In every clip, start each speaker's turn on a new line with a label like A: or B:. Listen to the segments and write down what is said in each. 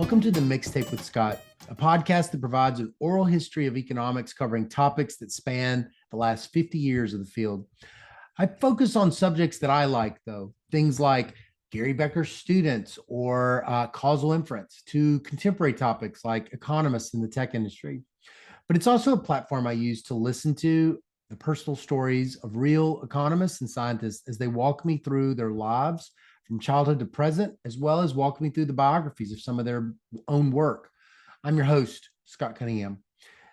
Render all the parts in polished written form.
A: Welcome to the Mixtape with Scott, a podcast that provides an oral history of economics covering topics that span the last 50 years of the field. I focus on subjects that I like, though, things like Gary Becker's students or causal inference, to contemporary topics like economists in the tech industry. But it's also a platform I use to listen to the personal stories of real economists and scientists as they walk me through their lives from childhood to present, as well as walk me through the biographies of some of their own work. I'm your host, Scott Cunningham.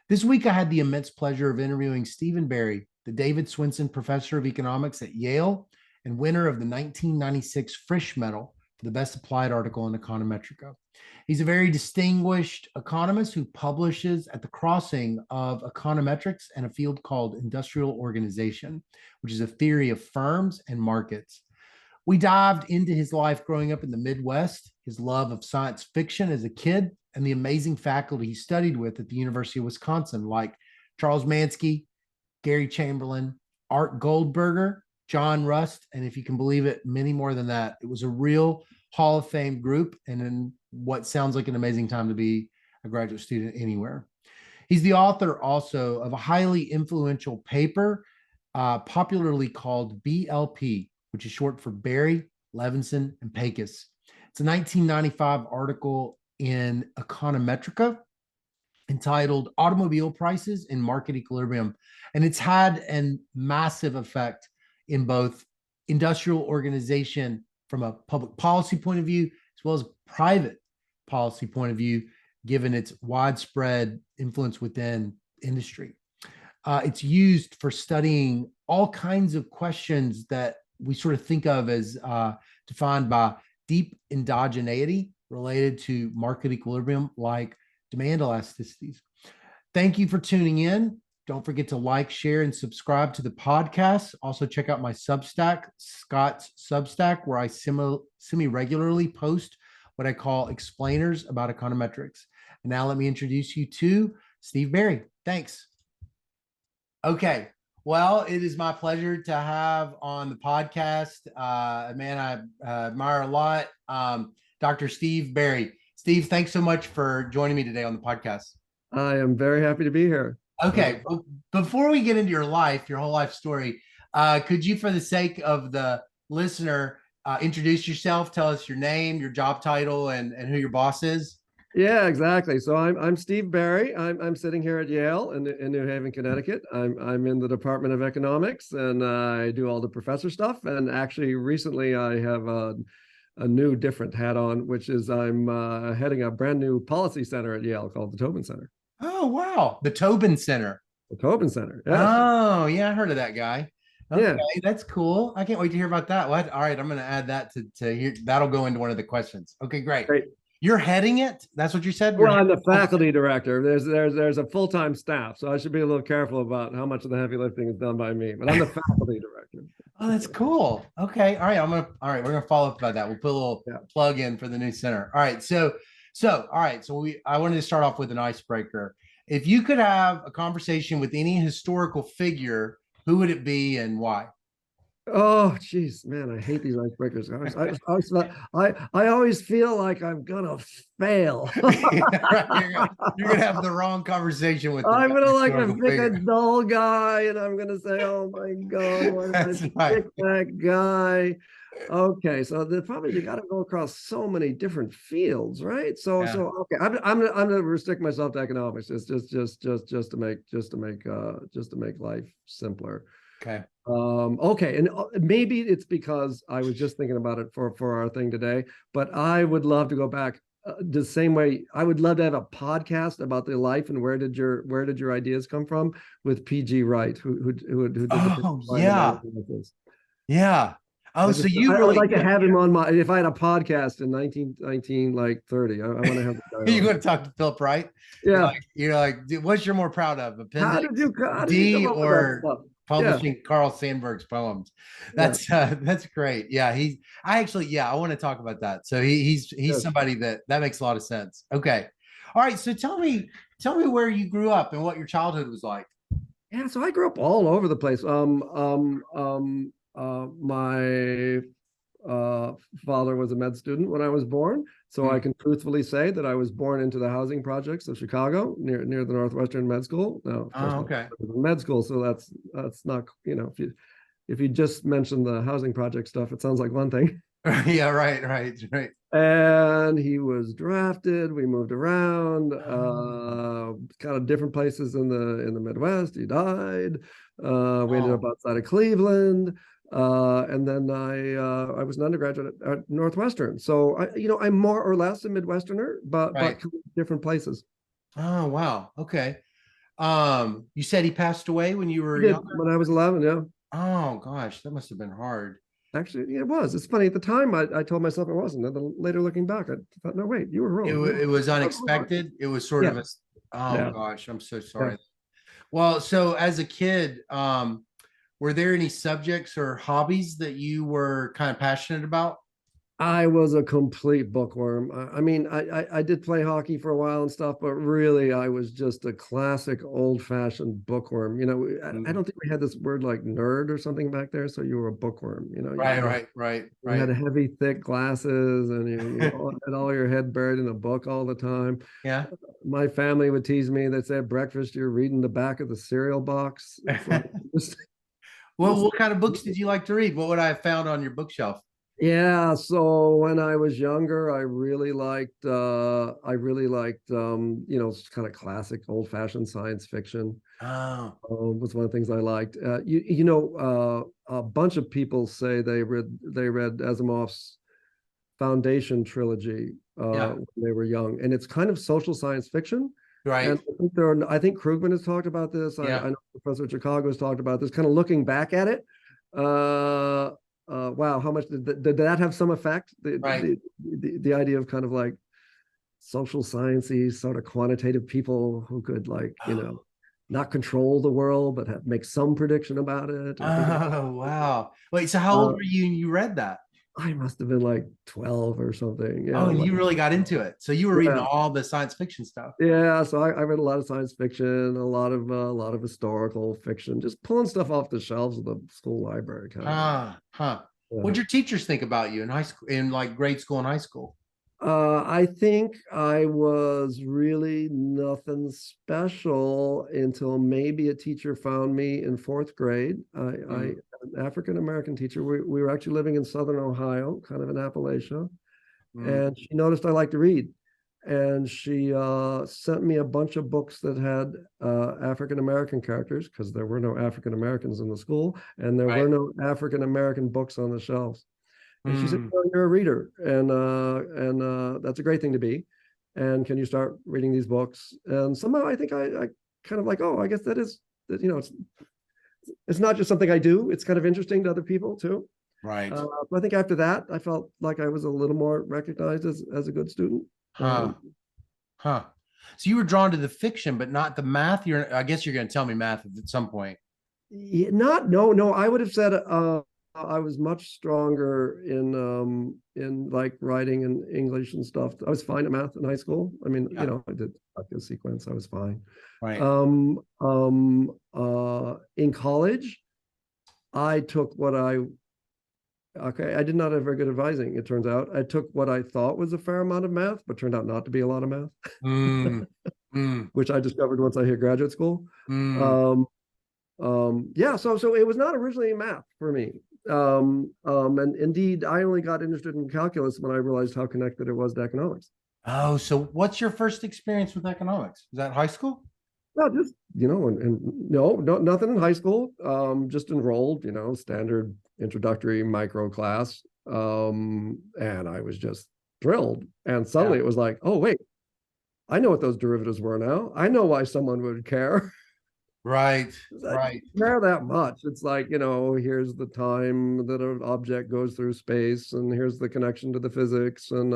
A: This week, I had the immense pleasure of interviewing Stephen Barry, the David Swensen Professor of Economics at Yale and winner of the 1996 Frisch Medal for the best applied article in Econometrics. He's a very distinguished economist who publishes at the crossing of econometrics and a field called industrial organization, which is a theory of firms and markets. We dived into his life growing up in the Midwest, his love of science fiction as a kid, and the amazing faculty he studied with at the University of Wisconsin, like Charles Manski, Gary Chamberlain, Art Goldberger, John Rust, and if you can believe it, many more than that. It was a real Hall of Fame group, and in what sounds like an amazing time to be a graduate student anywhere. He's the author also of a highly influential paper, popularly called BLP, which is short for Barry, Levinson, and Pecos. It's a 1995 article in Econometrics entitled Automobile Prices in Market Equilibrium. And it's had a massive effect in both industrial organization from a public policy point of view, as well as private policy point of view, given its widespread influence within industry. It's used for studying all kinds of questions that we sort of think of as defined by deep endogeneity related to market equilibrium, like demand elasticities. Thank you for tuning in. Don't forget to like, share, and subscribe to the podcast. Also, check out my Substack, Scott's Substack, where I semi-regularly post what I call explainers about econometrics. And now let me introduce you to Steve Barry. Thanks. Okay. Well, it is my pleasure to have on the podcast a man I admire a lot, Dr. Steve Barry. Steve, thanks so much for joining me today on the podcast.
B: I am very happy to be here.
A: Okay, before we get into your life, your whole life story, could you, for the sake of the listener, introduce yourself, tell us your name, your job title, and who your boss is?
B: Yeah, exactly. So I'm Steve Barry. I'm sitting here at Yale in New Haven, Connecticut. I'm in the Department of Economics, and I do all the professor stuff. And actually, recently I have a new different hat on, which is I'm heading a brand new policy center at Yale called the Tobin Center.
A: Oh, wow. The Tobin Center.
B: The Tobin Center.
A: Yes. Oh, yeah, I heard of that guy. Okay,
B: yeah,
A: that's cool. I can't wait to hear about that. What? All right, I'm going to add that to here. That'll go into one of the questions. Okay, great. You're heading it? That's what you said?
B: Well, I'm the faculty director. There's a full-time staff, so I should be a little careful about how much of the heavy lifting is done by me. But I'm the faculty director.
A: Oh, that's cool. Okay. All right, we're gonna follow up about that. We'll put a little plug in for the new center. All right. So I wanted to start off with an icebreaker. If you could have a conversation with any historical figure, who would it be and why?
B: Oh, geez, man, I hate these icebreakers. I always feel like I'm gonna fail.
A: You're gonna have the wrong conversation with.
B: I'm gonna like pick a dull guy, and I'm gonna say, "Oh my God, why did I pick that guy?" Okay, so the problem is you got to go across so many different fields, right? So okay, I'm gonna restrict myself to economics. It's just to make life simpler.
A: Okay.
B: Okay, and maybe it's because I was just thinking about it for our thing today, but I would love to go back the same way. I would love to have a podcast about the life and where did your ideas come from with PG Wright, who did
A: yeah. Oh, so
B: I would like to have him on my. If I had a podcast in 1930, I want to have.
A: You're going to talk to Philip Wright?
B: Yeah.
A: You're like, what's you're more proud of,
B: appendix
A: D or publishing Carl Sandburg's poems? That's great. Yeah, I want to talk about that. So he's somebody that makes a lot of sense. Okay, all right. So tell me where you grew up and what your childhood was like.
B: Yeah, so I grew up all over the place. My father was a med student when I was born, so I can truthfully say that I was born into the housing projects of Chicago, near the Northwestern Med School. Now, of course,
A: okay.
B: med school, so that's not, you know, if you just mention the housing project stuff, it sounds like one thing.
A: Yeah, right.
B: And he was drafted. We moved around, kind of different places in the Midwest. He died. We ended up outside of Cleveland. And then I was an undergraduate at Northwestern. So I'm more or less a Midwesterner, but different places.
A: Oh, wow. Okay. You said he passed away when you were
B: young? When I was 11, yeah.
A: Oh gosh, that must have been hard.
B: Actually, it was. It's funny. At the time, I told myself it wasn't. And then later looking back, I thought, no, wait, you were wrong.
A: It was unexpected. It was sort of a, gosh, I'm so sorry. Yeah. Well, so as a kid, were there any subjects or hobbies that you were kind of passionate about?
B: I was a complete bookworm. I mean, I did play hockey for a while and stuff, but really I was just a classic old-fashioned bookworm. You know, I don't think we had this word like nerd or something back there, so you were a bookworm, you know.
A: Right.
B: You had heavy, thick glasses, and you had all your head buried in a book all the time.
A: Yeah.
B: My family would tease me. They'd say, at breakfast, you're reading the back of the cereal box. Like,
A: well, what kind of books did you like to read? What would I have found on your bookshelf?
B: Yeah, so when I was younger, I really liked kind of classic old-fashioned science fiction. Was one of the things I liked. A bunch of people say they read Asimov's Foundation trilogy when they were young, and it's kind of social science fiction.
A: Right.
B: And I think Krugman has talked about this. I know Professor Chicago has talked about this, kind of looking back at it. Wow, how much did that have some effect? The idea of kind of like social sciencey, sort of quantitative people who could not control the world, but make some prediction about it.
A: Oh, wow. Wait, so how old were you when you read that?
B: I must have been like 12 or something. Yeah.
A: Oh, and you really got into it. So you were reading all the science fiction stuff.
B: Yeah, so I read a lot of science fiction, a lot of historical fiction, just pulling stuff off the shelves of the school library.
A: What'd your teachers think about you in high school, in like grade school and high school?
B: I think I was really nothing special until maybe a teacher found me in fourth grade. An African-American teacher. We were actually living in Southern Ohio, kind of in Appalachia. And she noticed I liked to read. And she sent me a bunch of books that had African-American characters, because there were no African-Americans in the school, and there were no African-American books on the shelves. And she said, well, you're a reader, and that's a great thing to be. And can you start reading these books? And somehow I think I kind of like, oh, I guess it's not just something I do. It's kind of interesting to other people too.
A: Right.
B: I think after that, I felt like I was a little more recognized as a good student.
A: So you were drawn to the fiction, but not the math. I guess you're going to tell me math at some point.
B: Yeah, no. I would have said I was much stronger in like writing and English and stuff. I was fine at math in high school. I mean, I did a sequence. I was fine.
A: Right.
B: In college, I took I did not have very good advising, it turns out. I took what I thought was a fair amount of math, but turned out not to be a lot of math, which I discovered once I hit graduate school. So it was not originally math for me. And indeed, I only got interested in calculus when I realized how connected it was to economics.
A: Oh, so what's your first experience with economics? Was that high school?
B: No, just, nothing in high school. Just enrolled, standard introductory micro class. And I was just thrilled. And suddenly it was like, oh, wait, I know what those derivatives were now. I know why someone would care.
A: Right.
B: Care that much. It's like, here's the time that an object goes through space, and here's the connection to the physics. And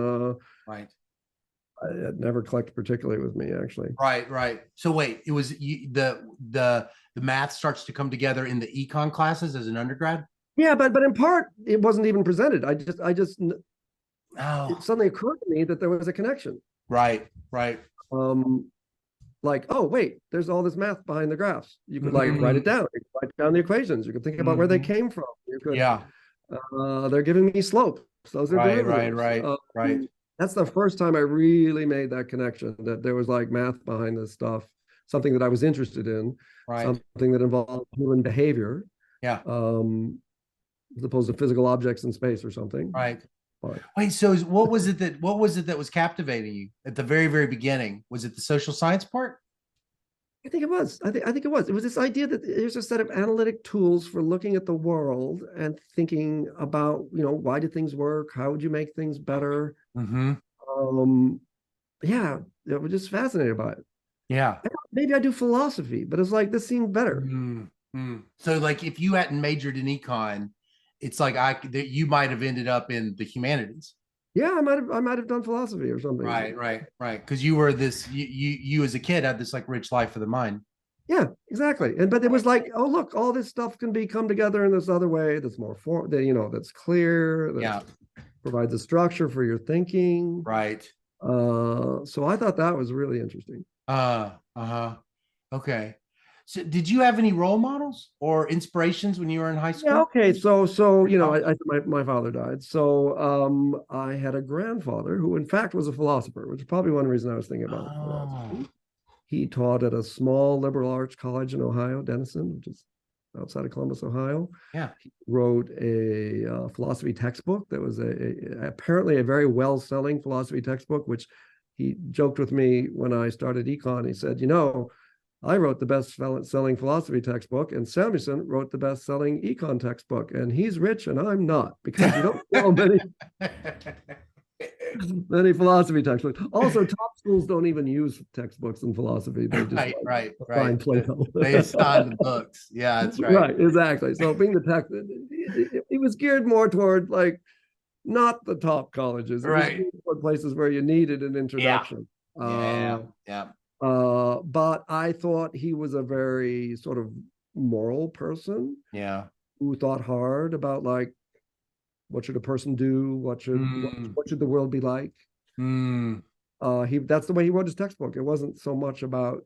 B: it never clicked particularly with me, actually.
A: Right. So wait, it was the math starts to come together in the econ classes as an undergrad?
B: Yeah, but in part it wasn't even presented. It suddenly occurred to me that there was a connection.
A: Right.
B: Like, oh, wait, there's all this math behind the graphs. You could write it down. You could write down the equations. You could think about where they came from. You could, They're giving me slopes. Those are
A: Right,
B: derivatives.
A: right.
B: That's the first time I really made that connection, that there was like math behind this stuff, something that I was interested in,
A: Right.
B: something that involved human behavior,
A: Yeah.
B: as opposed to physical objects in space or something.
A: Right.
B: But
A: Wait, so what was it that was captivating you at the very, very beginning? Was it the social science part?
B: I think it was. I think it was. It was this idea that there's a set of analytic tools for looking at the world and thinking about, why do things work? How would you make things better?
A: Mm-hmm.
B: Um, yeah, I was just fascinated by it.
A: Yeah.
B: Maybe I do philosophy, but it's like this seemed better.
A: Mm-hmm. So like if you hadn't majored in econ, it's like that you might have ended up in the humanities.
B: Yeah, I might have done philosophy or something.
A: Right. Because you were you as a kid had this like rich life of the mind.
B: Yeah, exactly. But it was like, oh look, all this stuff can be come together in this other way that's more that's clear, that
A: Yeah.
B: provides a structure for your thinking.
A: Right.
B: So I thought that was really interesting.
A: Uh-huh. Okay. So did you have any role models or inspirations when you were in high
B: Yeah,
A: school?
B: okay. My father died. So I had a grandfather who in fact was a philosopher, which is probably one reason I was thinking about
A: Oh,
B: philosophy. He taught at a small liberal arts college in Ohio, Denison, which is outside of Columbus, Ohio.
A: yeah.
B: He wrote a philosophy textbook that was apparently a very well-selling philosophy textbook, which he joked with me when I started econ. He said, I wrote the best-selling philosophy textbook, and Samuelson wrote the best-selling econ textbook, and he's rich and I'm not, because you don't know many philosophy textbooks. Also, top schools don't even use textbooks in philosophy. They just assign Plato.
A: They assigned the books. Yeah, that's right.
B: Right, exactly. So being the text, it was geared more toward like not the top colleges. It was
A: Right.
B: geared toward places where you needed an introduction.
A: Yeah.
B: But I thought he was a very sort of moral person
A: Yeah.
B: who thought hard about like what should a person do, what should the world be like.
A: Mm.
B: That's the way he wrote his textbook. It wasn't so much about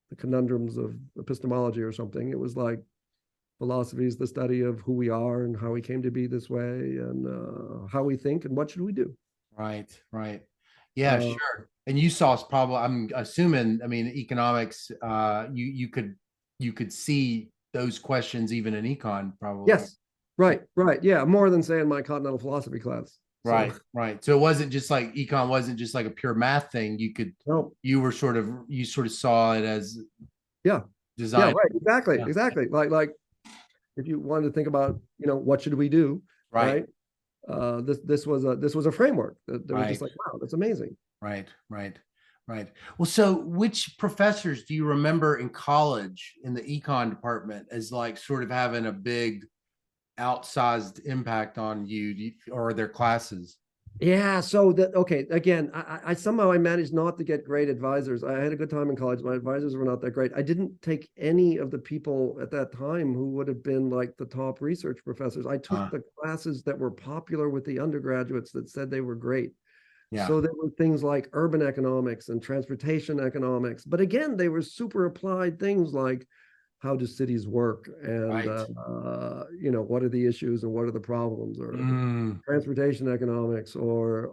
B: the conundrums of epistemology or something. It was like philosophy is the study of who we are and how we came to be this way, and how we think and what should we do.
A: Right. Yeah, sure. And you saw probably, I'm assuming, I mean, economics, you could see those questions even in econ, probably.
B: Yes. Right. Yeah. More than say in my continental philosophy class.
A: Right. So it wasn't just like econ wasn't just like a pure math thing. You sort of saw it as design.
B: Yeah, right. Exactly. Like if you wanted to think about, what should we do? Right. This was a framework that was just like, wow, that's amazing.
A: Right. Well, so which professors do you remember in college in the econ department as like sort of having a big outsized impact on you or their classes?
B: Yeah. So okay. Again, I somehow I managed not to get great advisors. I had a good time in college. My advisors were not that great. I didn't take any of the people at that time who would have been like the top research professors. I took the classes that were popular with the undergraduates that said they were great.
A: Yeah.
B: So there were things like urban economics and transportation economics. But again, they were super applied things like how do cities work, and what are the issues and what are the problems, or transportation economics, or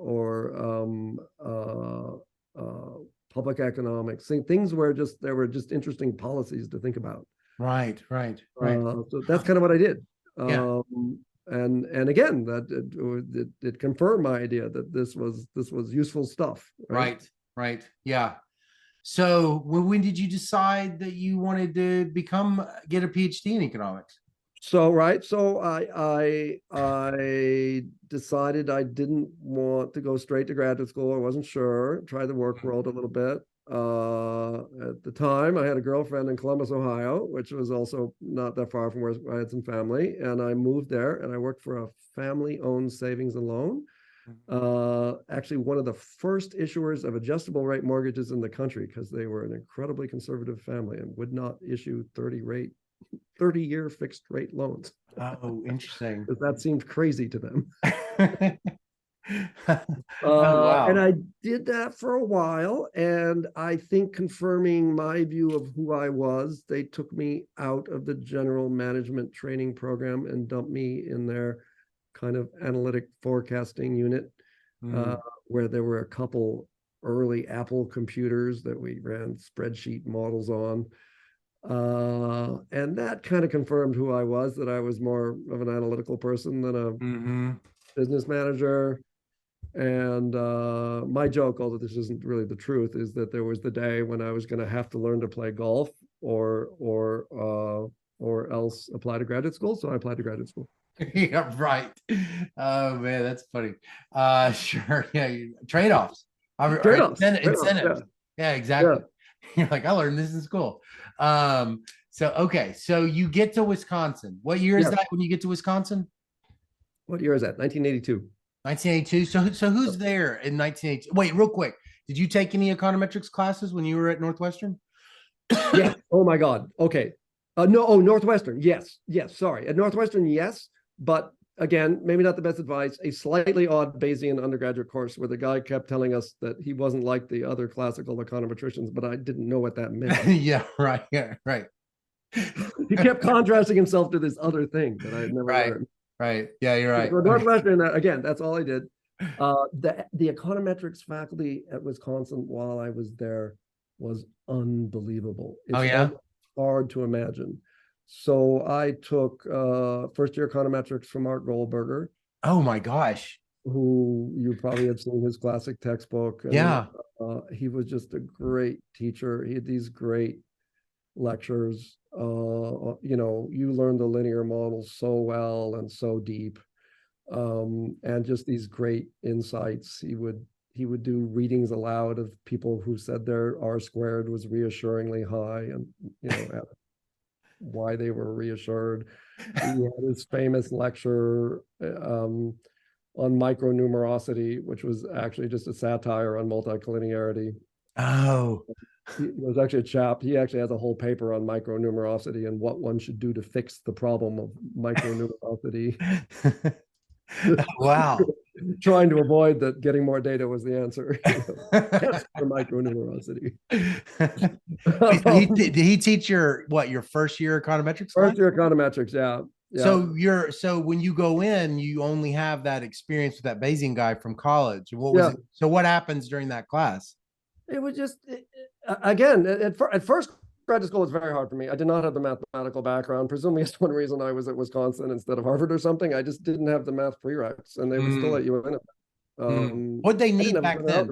B: public economics, things where there were just interesting policies to think about.
A: Right.
B: So that's kind of what I did.
A: Yeah.
B: And again, that it confirmed my idea that this was useful stuff.
A: Right. Yeah. So when did you decide that you wanted to get a PhD in economics?
B: So I decided I didn't want to go straight to graduate school. I wasn't sure. Tried the work world a little bit. At the time, I had a girlfriend in Columbus, Ohio, which was also not that far from where I had some family, and I moved there and I worked for a family-owned savings and loan. Actually one of the first issuers of adjustable rate mortgages in the country, because they were an incredibly conservative family and would not issue 30-year fixed rate loans.
A: Oh, interesting.
B: Because that seemed crazy to them.
A: Wow.
B: And I did that for a while, and I think confirming my view of who I was, they took me out of the general management training program and dumped me in their kind of analytic forecasting unit, where there were a couple early Apple computers that we ran spreadsheet models on. And that kind of confirmed who I was, that I was more of an analytical person than a business manager. And my joke, although this isn't really the truth, is that there was the day when I was going to have to learn to play golf or else apply to graduate school. So I applied to graduate school.
A: Yeah, right. Oh man, that's funny. Sure. Yeah, trade-offs. Incentives. Yeah, exactly. You're like, I learned this in school. Okay, so you get to Wisconsin. What year is that when you get to Wisconsin?
B: What year is that? 1982.
A: 1982. So who's there in 1982? Wait, real quick. Did you take any econometrics classes when you were at Northwestern?
B: Yeah. Oh my God. Okay. No. Oh, Northwestern. Yes. Yes. Sorry. At Northwestern, yes. But again, maybe not the best advice. A slightly odd Bayesian undergraduate course where the guy kept telling us that he wasn't like the other classical econometricians, but I didn't know what that meant.
A: Yeah. Right. Yeah. Right.
B: He kept contrasting himself to this other thing that I had never learned.
A: Right. Yeah, you're right.
B: So Northwestern, again, that's all I did. The econometrics faculty at Wisconsin while I was there was unbelievable. It's hard to imagine. So I took first year econometrics from Mark Goldberger.
A: Oh my gosh.
B: Who you probably have seen his classic textbook. And, he was just a great teacher. He had these great lectures. You learn the linear models so well and so deep, and just these great insights. He would do readings aloud of people who said their R squared was reassuringly high, and why they were reassured. He had his famous lecture on micronumerosity, which was actually just a satire on multicollinearity.
A: Oh.
B: There's actually a chap, he actually has a whole paper on micronumerosity and what one should do to fix the problem of micronumerosity.
A: Wow.
B: Trying to avoid that getting more data was the answer. For micronumerosity.
A: Did he teach your first year econometrics?
B: First year econometrics, yeah.
A: So when you go in, you only have that experience with that Bayesian guy from college. What was it? So what happens during that class?
B: It was just, again, at first graduate school was very hard for me. I did not have the mathematical background. Presumably that's one reason I was at Wisconsin instead of Harvard or something. I just didn't have the math prereqs, and they would still let you in it.
A: What they need back then?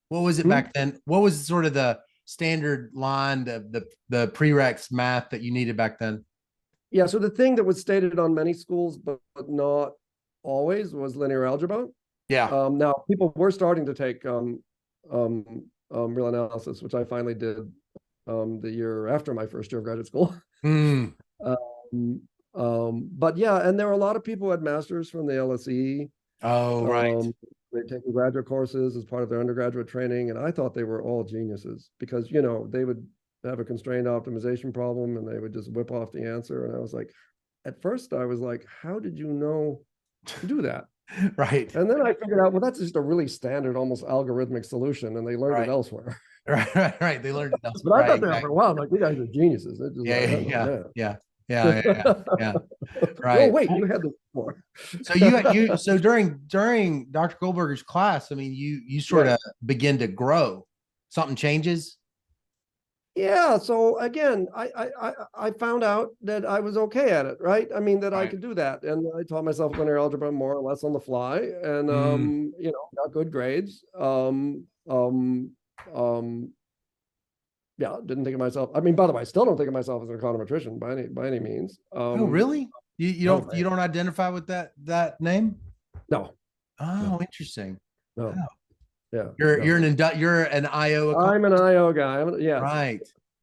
A: What was it back then? What was sort of the standard line of the prereqs math that you needed back then?
B: Yeah, so the thing that was stated on many schools, but not always, was linear algebra.
A: Yeah.
B: Now people were starting to take real analysis, which I finally did the year after my first year of graduate school. But yeah, and there were a lot of people who had masters from the LSE.
A: Oh, right.
B: They take graduate courses as part of their undergraduate training, and I thought they were all geniuses because they would have a constrained optimization problem and they would just whip off the answer. And I was like, at first I was like, how did you know to do that?
A: Right.
B: And then I figured out, well, that's just a really standard, almost algorithmic solution, and they learned it elsewhere.
A: Right. They learned it
B: elsewhere. But I thought they were for a while, like, you guys are geniuses.
A: Yeah. Right.
B: Oh, wait, you had this before.
A: So during Dr. Goldberger's class, I mean, you sort of begin to grow. Something changes.
B: Yeah. So again, I found out that I was okay at it, right? I mean, that I could do that. And I taught myself linear algebra more or less on the fly, and got good grades. Didn't think of myself. I mean, by the way, I still don't think of myself as an econometrician by any means.
A: Oh, really? You don't identify with that name?
B: No.
A: Oh, interesting.
B: No.
A: Wow.
B: Yeah.
A: You're an IO.
B: I'm an IO guy. Yes.
A: Right.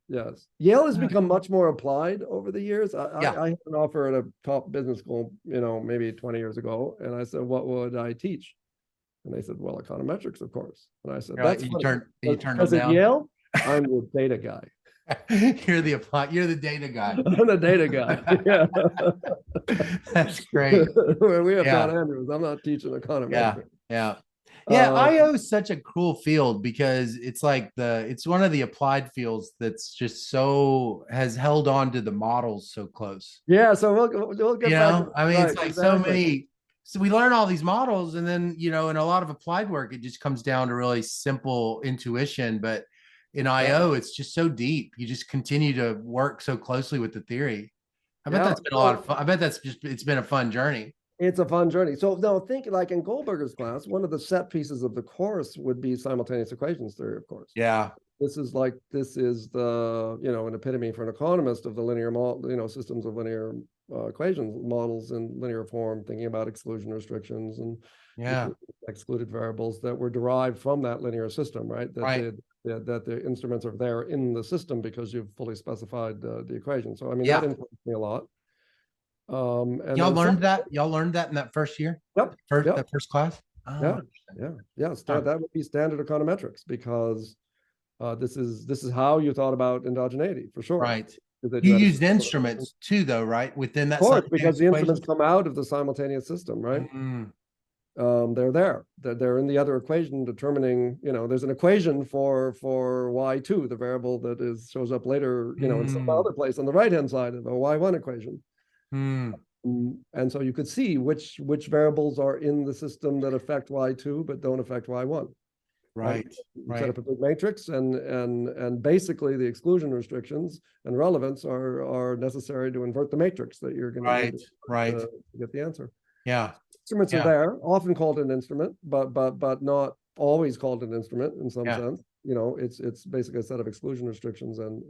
B: Yes. Yale has become much more applied over the years. I had an offer at a top business school, maybe 20 years ago. And I said, what would I teach? And they said, well, econometrics, of course. And I said, that's
A: you turned
B: them down. At Yale, I'm the data guy.
A: You're the data guy.
B: I'm the data guy. Yeah.
A: That's great.
B: We have Don Andrews. I'm not teaching econometrics.
A: Yeah. IO is such a cool field because it's like it's one of the applied fields that's just has held on to the models so close.
B: Yeah, so we'll get back.
A: I mean, it's like so many So we learn all these models, and then, in a lot of applied work, it just comes down to really simple intuition. But in IO, it's just so deep. You just continue to work so closely with the theory. I bet that's been a lot of fun. I bet it's been a fun journey.
B: It's a fun journey. So now think like in Goldberger's class, one of the set pieces of the course would be simultaneous equations theory, of course.
A: Yeah.
B: This is the, an epitome for an economist of the linear model, systems of linear equations models in linear form, thinking about exclusion restrictions and excluded variables that were derived from that linear system, right? That the instruments are there in the system because you've fully specified the equation. So I mean, that influenced me a lot.
A: And y'all learned that in that first year?
B: Yep.
A: That first class?
B: Oh, yeah. That would be standard econometrics, because this is how you thought about endogeneity for sure.
A: Right. You used instruments too, though, right? Within that, of course,
B: because the instruments come out of the simultaneous system, right? They're there. They're in the other equation determining, there's an equation for y2, the variable that shows up later, in some other place on the right-hand side of the y1 equation. And so you could see which variables are in the system that affect y2 but don't affect y1.
A: Right.
B: Set up a big matrix, and basically the exclusion restrictions and relevance are necessary to invert the matrix that you're going to to get the answer.
A: Yeah.
B: Instruments are there, often called an instrument, but not always called an instrument in some sense. It's basically a set of exclusion restrictions and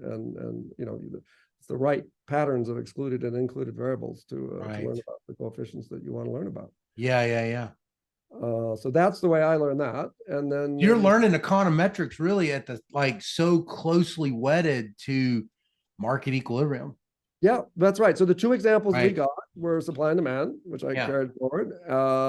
B: it's the right patterns of excluded and included variables to learn about the coefficients that you want to learn about.
A: Yeah.
B: So that's the way I learned that. And then
A: you're learning econometrics really at the so closely wedded to market equilibrium.
B: Yeah, that's right. So the two examples we got were supply and demand, which I carried forward,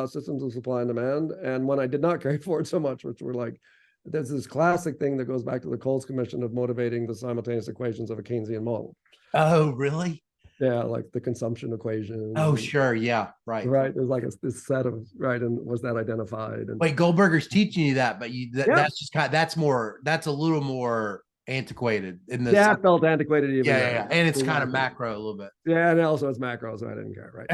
B: systems of supply and demand, and one I did not carry forward so much, which were like, there's this classic thing that goes back to the Coles Commission of motivating the simultaneous equations of a Keynesian model.
A: Oh, really?
B: Yeah, like the consumption equation.
A: Oh, sure. Yeah, right.
B: Right. There's like this set of, and was that identified? And
A: wait, Goldberger's teaching you that, but that's just that's a little more antiquated in the
B: it felt antiquated even.
A: Yeah. And it's kind of macro a little bit.
B: Yeah, and also it's macro, so I didn't care, right?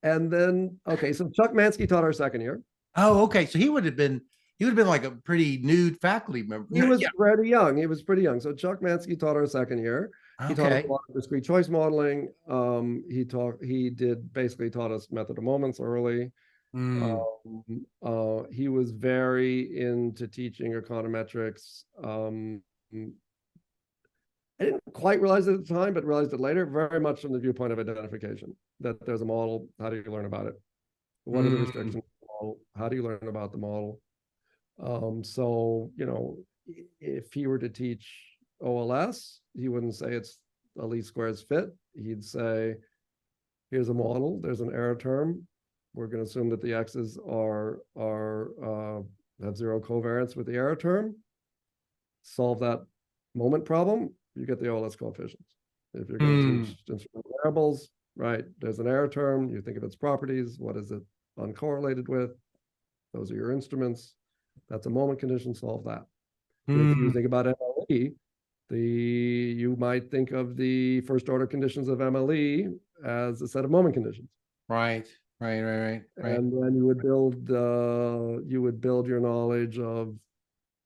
B: And then so Chuck Manski taught our second year.
A: Oh, okay. So he would have been like a pretty new faculty member.
B: He was pretty young. So Chuck Manski taught our second year. He taught us a lot of discrete choice modeling. He taught us method of moments early. He was very into teaching econometrics. I didn't quite realize it at the time, but realized it later, very much from the viewpoint of identification, that there's a model. How do you learn about it? What are the restrictions of the model? How do you learn about the model? So, if he were to teach OLS, he wouldn't say it's a least squares fit. He'd say, here's a model, there's an error term. We're going to assume that the x's have zero covariance with the error term. Solve that moment problem, you get the OLS coefficients. If you're going to teach instrumental variables, right, there's an error term, you think of its properties, what is it uncorrelated with? Those are your instruments. That's a moment condition, solve that. If you think about MLE, you might think of the first order conditions of MLE as a set of moment conditions.
A: Right.
B: And then you would build your knowledge of,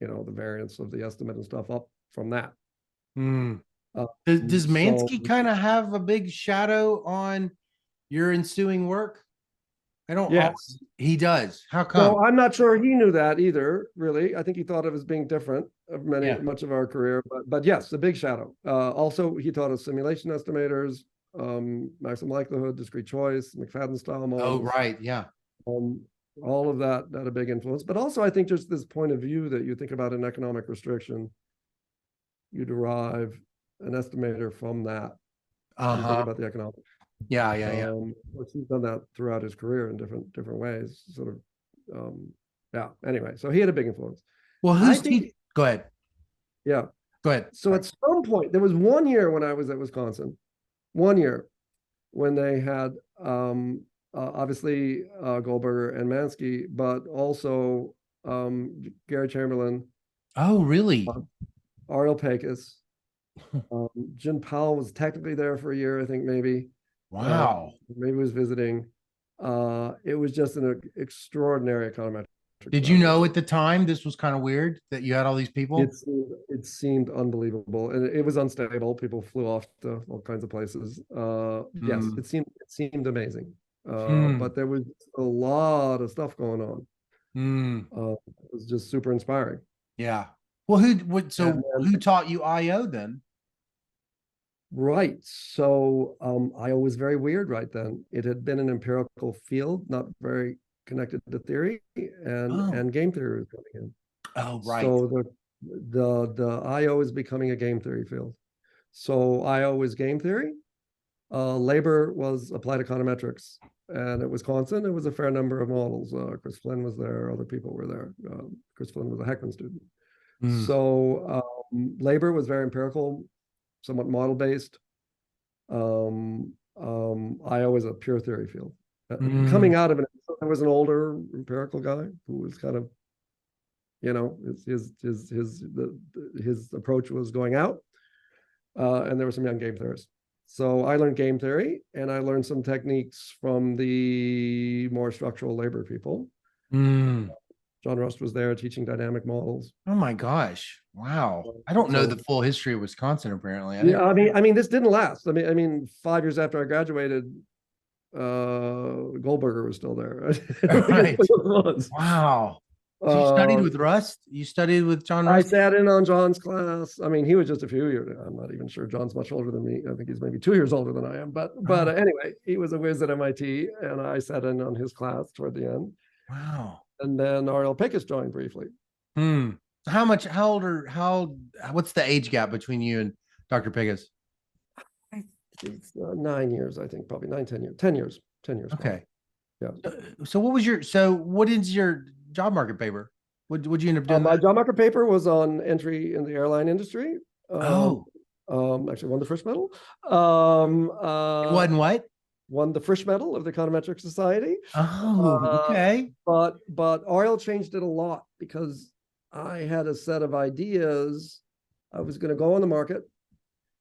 B: the variance of the estimate and stuff up from that.
A: Does Manski kind of have a big shadow on your ensuing work? I don't.
B: Yes,
A: he does. How come?
B: So I'm not sure he knew that either. Really, I think he thought of as being different of much of our career. But yes, a big shadow. Also, he taught us simulation estimators, maximum likelihood, discrete choice, McFadden style models.
A: Oh, right, yeah.
B: All of that had a big influence. But also, I think just this point of view that you think about an economic restriction, you derive an estimator from that. You think about the economics.
A: Yeah.
B: He's done that throughout his career in different ways. Sort of, Anyway, so he had a big influence.
A: Well, go ahead.
B: Yeah,
A: go ahead.
B: So at some point, there was 1 year when I was at Wisconsin, 1 year when they had obviously Goldberger and Manski, but also Gary Chamberlain.
A: Oh, really?
B: Ariel Pecos. Jim Powell was technically there for a year, I think, maybe.
A: Wow.
B: Maybe was visiting. It was just an extraordinary econometrics
A: Did you
B: lab.
A: know at the time this was kind of weird that you had all these people?
B: It seemed unbelievable, and it was unstable. People flew off to all kinds of places. Yes,
A: Mm.
B: it seemed amazing.
A: Hmm.
B: But there was a lot of stuff going on.
A: Mm.
B: It was just super inspiring.
A: Yeah. Well, so
B: And
A: who taught you IO then?
B: right. So IO was very weird right then. It had been an empirical field, not very connected to theory,
A: Oh.
B: and game theory was coming in.
A: Oh, right.
B: So the IO is becoming a game theory field. So IO is game theory. Labor was applied econometrics. And at Wisconsin, there was a fair number of models. Chris Flynn was there. Other people were there. Chris Flynn was a Heckman student.
A: Mm.
B: So labor was very empirical, somewhat model-based. IO is a pure theory field. Coming
A: Mm.
B: out of it, there was an older empirical guy who was kind of, his approach was going out, and there were some young game theorists. So I learned game theory, and I learned some techniques from the more structural labor people.
A: Mm.
B: John Rust was there teaching dynamic models.
A: Oh my gosh. Wow. I don't know
B: So
A: the full history of Wisconsin, apparently. I
B: yeah,
A: didn't.
B: I mean, this didn't last. I mean, 5 years after I graduated, Goldberger was still there.
A: Right. Wow. So you studied
B: Uh,
A: with Rust? You studied with John
B: I
A: Rust?
B: sat in on John's class. I mean, he was just a few years. I'm not even sure John's much older than me. I think he's maybe 2 years older than I am. But
A: Oh,
B: anyway, he was a whiz at MIT, and I sat in on his class toward the end.
A: wow.
B: And then Ariel Pickus joined briefly.
A: Hmm. So what's the age gap between you and Dr. Piggis?
B: It's 9 years, I think, probably 9, 10 years, 10 years, 10 years.
A: Okay.
B: Probably. Yeah.
A: So what is your job market paper? Would you end up doing
B: My
A: that?
B: job market paper was on entry in the airline industry.
A: Oh,
B: Actually won the Frisch Medal. Um,
A: it
B: uh,
A: wasn't what?
B: Won the Frisch Medal of the Econometrics Society.
A: Oh, okay.
B: But Ariel changed it a lot because I had a set of ideas. I was going to go on the market,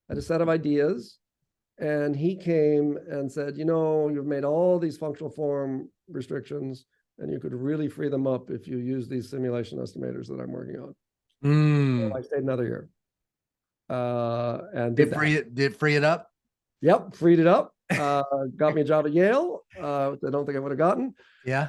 B: had a set of ideas, and he came and said, you've made all these functional form restrictions, and you could really free them up if you use these simulation estimators that I'm working on. So I stayed another year and did that.
A: Did free it up?
B: Yep, freed it up. Got me a job at Yale. I don't think I would have gotten.
A: Yeah.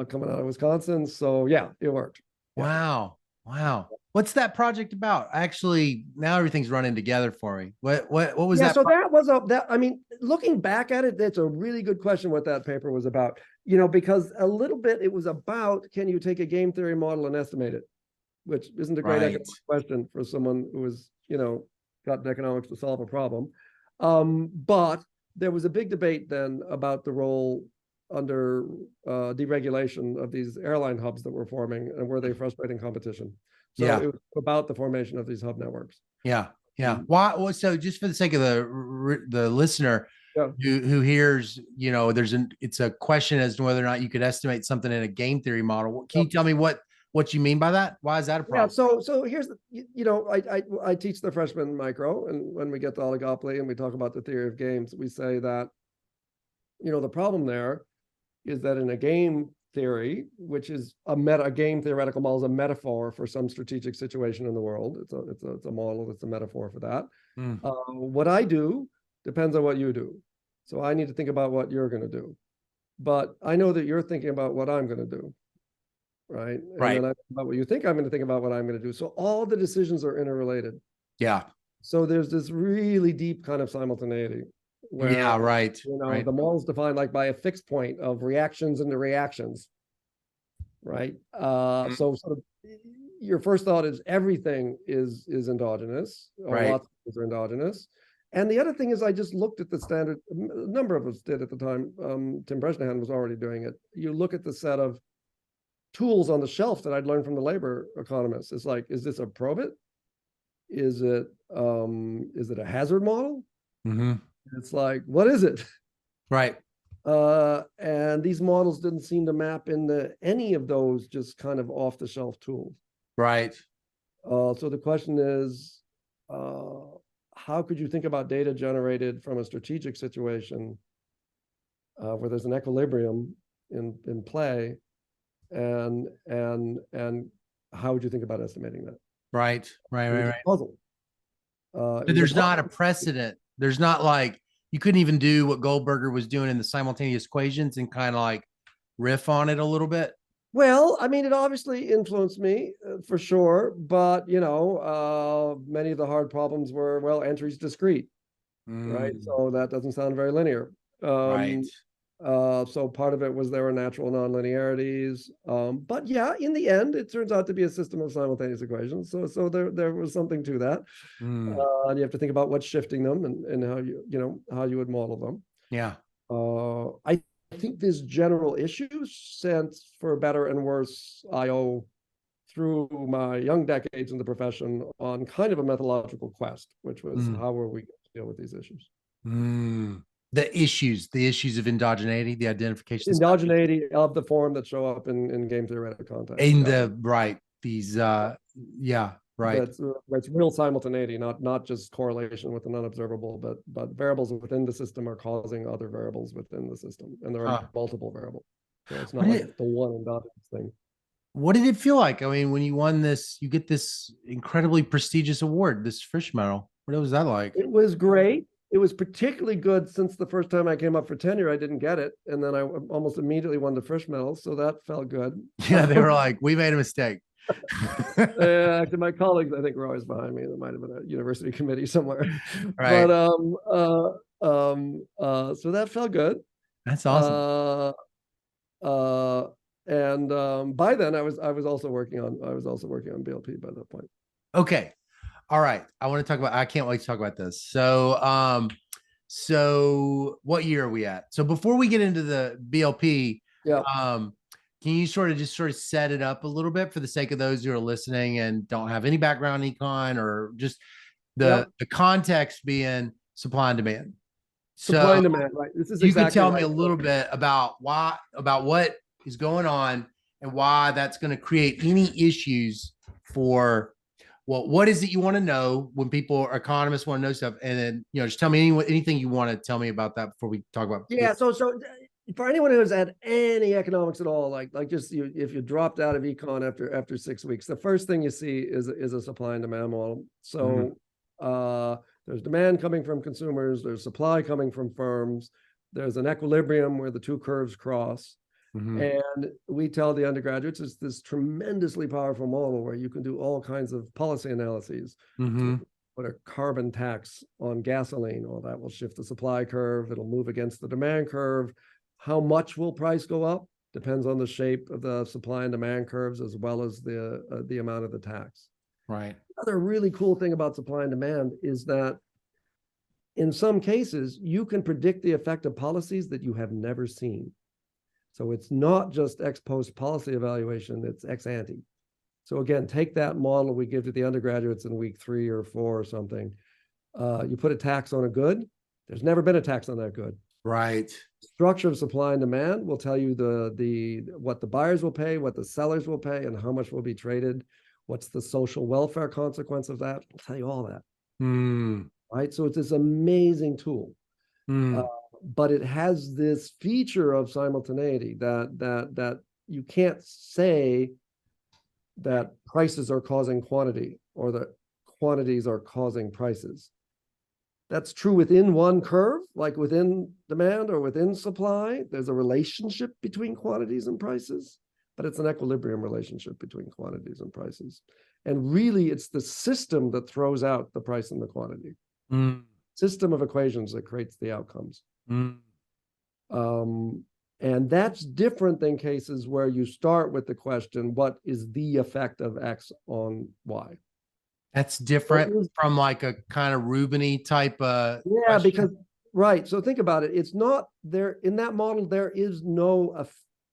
B: Coming out of Wisconsin. So yeah, it worked. Yeah.
A: Wow. Wow. What's that project about? Actually, now everything's running together for me. What was that?
B: So that was I mean, looking back at it, that's a really good question what that paper was about. Because a little bit it was about, can you take a game theory model and estimate it? Which isn't a great economic question for someone who is, got economics to solve a problem. But there was a big debate then about the role under deregulation of these airline hubs that were forming, and were they frustrating competition? So it was about the formation of these hub networks.
A: Yeah. Yeah. Why? Well, so just for the sake of the listener who hears, it's a question as to whether or not you could estimate something in a game theory model. Can you tell me what you mean by that? Why is that a problem?
B: Yeah. So here's I teach the freshman micro, and when we get to oligopoly and we talk about the theory of games, we say that, the problem there is that in a game theory, which is a game theoretical model, is a metaphor for some strategic situation in the world. It's a model that's a metaphor for that. What I do depends on what you do. So I need to think about what you're going to do. But I know that you're thinking about what I'm going to do. Right. And then I think about what you think I'm going to think about what I'm going to do. So all the decisions are interrelated.
A: Yeah.
B: So there's this really deep kind of simultaneity. Where, the model's defined like by a fixed point of reactions into reactions, right? So sort of your first thought is everything is endogenous, or lots of things are endogenous. And the other thing is, I just looked at the standard, a number of us did at the time. Tim Bresnahan was already doing it. You look at the set of tools on the shelf that I'd learned from the labor economists. It's like, is this a probit? Is it a hazard model?
A: Mm-hmm.
B: It's like, what is it?
A: Right.
B: And these models didn't seem to map into any of those just kind of off-the-shelf tools.
A: Right.
B: So the question is, how could you think about data generated from a strategic situation where there's an equilibrium in play, and how would you think about estimating that?
A: Right.
B: Puzzle.
A: There's not a precedent. There's not like, you couldn't even do what Goldberger was doing in the simultaneous equations and kind of like riff on it a little bit.
B: Well, I mean, it obviously influenced me for sure, but many of the hard problems were, well, entries discrete, right? So that doesn't sound very linear.
A: Right.
B: So part of it was there were natural nonlinearities. But yeah, in the end, it turns out to be a system of simultaneous equations. So there was something to that. And you have to think about what's shifting them and how you would model them.
A: Yeah.
B: I think this general issue, since for better and worse, I owe through my young decades in the profession on kind of a methodological quest, which was how are we going to deal with these issues?
A: The issues of endogeneity, the identification.
B: Endogeneity of the form that show up in game theoretic context.
A: In the right, these right.
B: It's real simultaneity, not just correlation with an unobservable, but variables within the system are causing other variables within the system, and there are multiple variables. So it's not like the one endogenous thing.
A: What did it feel like? I mean, when you won this, you get this incredibly prestigious award, this Frisch Medal. What was that like?
B: It was great. It was particularly good since the first time I came up for tenure, I didn't get it. And then I almost immediately won the Frisch Medal. So that felt good.
A: Yeah, they were like, we made a mistake.
B: Actually, my colleagues, I think, were always behind me. There might have been a university committee somewhere.
A: Right.
B: But so that felt good.
A: That's awesome.
B: And by then I was also working on BLP by that point.
A: Okay. All right. I can't wait to talk about this. So what year are we at? So before we get into the BLP, can you sort of set it up a little bit for the sake of those who are listening and don't have any background in econ, or just the context being supply and demand?
B: Supply and demand, right? This is
A: you could tell me a little bit about what is going on and why that's going to create any issues for, well, what is it you want to know when economists want to know stuff, and then just tell me anything you want to tell me about that before we talk about.
B: Yeah, so for anyone who has had any economics at all, like just if you dropped out of econ after 6 weeks, the first thing you see is a supply and demand model. So there's demand coming from consumers, there's supply coming from firms, there's an equilibrium where the two curves cross. And we tell the undergraduates it's this tremendously powerful model where you can do all kinds of policy analyses. Put a carbon tax on gasoline, well, that will shift the supply curve, it'll move against the demand curve. How much will price go up? Depends on the shape of the supply and demand curves, as well as the amount of the tax.
A: Right.
B: Another really cool thing about supply and demand is that in some cases, you can predict the effect of policies that you have never seen. So it's not just ex post policy evaluation, it's ex ante. So again, take that model we give to the undergraduates in week 3 or 4 or something. You put a tax on a good, there's never been a tax on that good.
A: Right.
B: Structure of supply and demand will tell you what the buyers will pay, what the sellers will pay, and how much will be traded. What's the social welfare consequence of that? I'll tell you all that. Right. So it's this amazing tool. But it has this feature of simultaneity that you can't say that prices are causing quantity or that quantities are causing prices. That's true within one curve, like within demand or within supply. There's a relationship between quantities and prices, but it's an equilibrium relationship between quantities and prices. And really, it's the system that throws out the price and the quantity. System of equations that creates the outcomes. And that's different than cases where you start with the question, what is the effect of X on Y?
A: That's different from like a kind of Rubin-y type question.
B: Because right. So think about it. It's not there in that model. There is no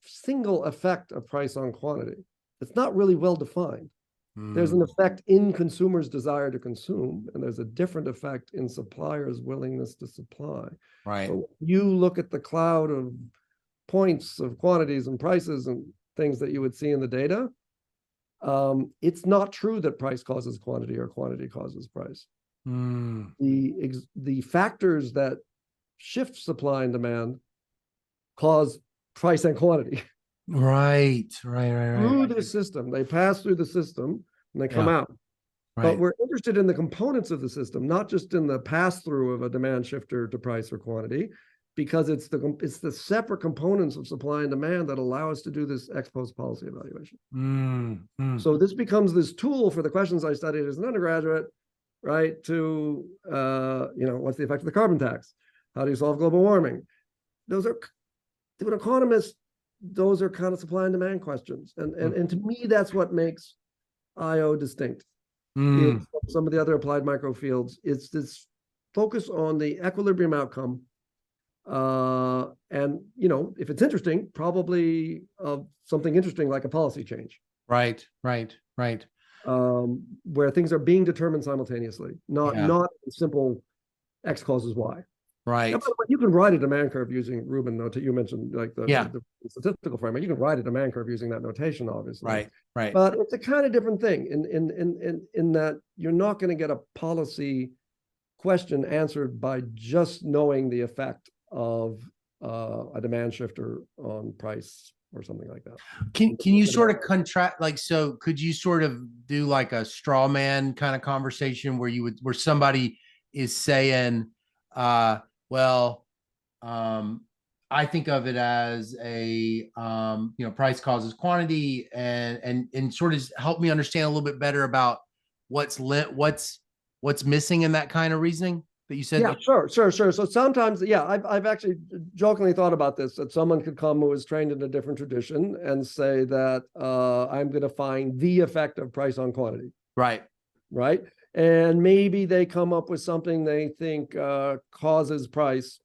B: single effect of price on quantity. It's not really well defined. There's an effect in consumers' desire to consume, and there's a different effect in suppliers' willingness to supply.
A: Right.
B: So you look at the cloud of points of quantities and prices and things that you would see in the data. It's not true that price causes quantity or quantity causes price. The factors that shift supply and demand cause price and quantity.
A: Right.
B: Through the system. They pass through the system and they come out.
A: Right.
B: But we're interested in the components of the system, not just in the pass-through of a demand shifter to price or quantity, because it's the separate components of supply and demand that allow us to do this ex post policy evaluation. So this becomes this tool for the questions I studied as an undergraduate, right? To what's the effect of the carbon tax? How do you solve global warming? Those are, to an economist, those are kind of supply and demand questions. And to me, that's what makes IO distinct. Some of the other applied microfields, it's this focus on the equilibrium outcome. And, if it's interesting, probably something interesting like a policy change.
A: Right.
B: Where things are being determined simultaneously, not simple X causes Y.
A: Right.
B: You can write a demand curve using Rubin notation. You mentioned like the statistical framework. You can write a demand curve using that notation, obviously.
A: Right.
B: But it's a kind of different thing in that you're not going to get a policy question answered by just knowing the effect of a demand shifter on price or something like that.
A: Can you sort of contract, like, so could you sort of do like a straw man kind of conversation where somebody is saying, I think of it as a price causes quantity, and sort of help me understand a little bit better about what's missing in that kind of reasoning that you said?
B: Yeah, sure. So sometimes, I've actually jokingly thought about this, that someone could come who is trained in a different tradition and say that I'm going to find the effect of price on quantity.
A: Right.
B: And maybe they come up with something they think causes price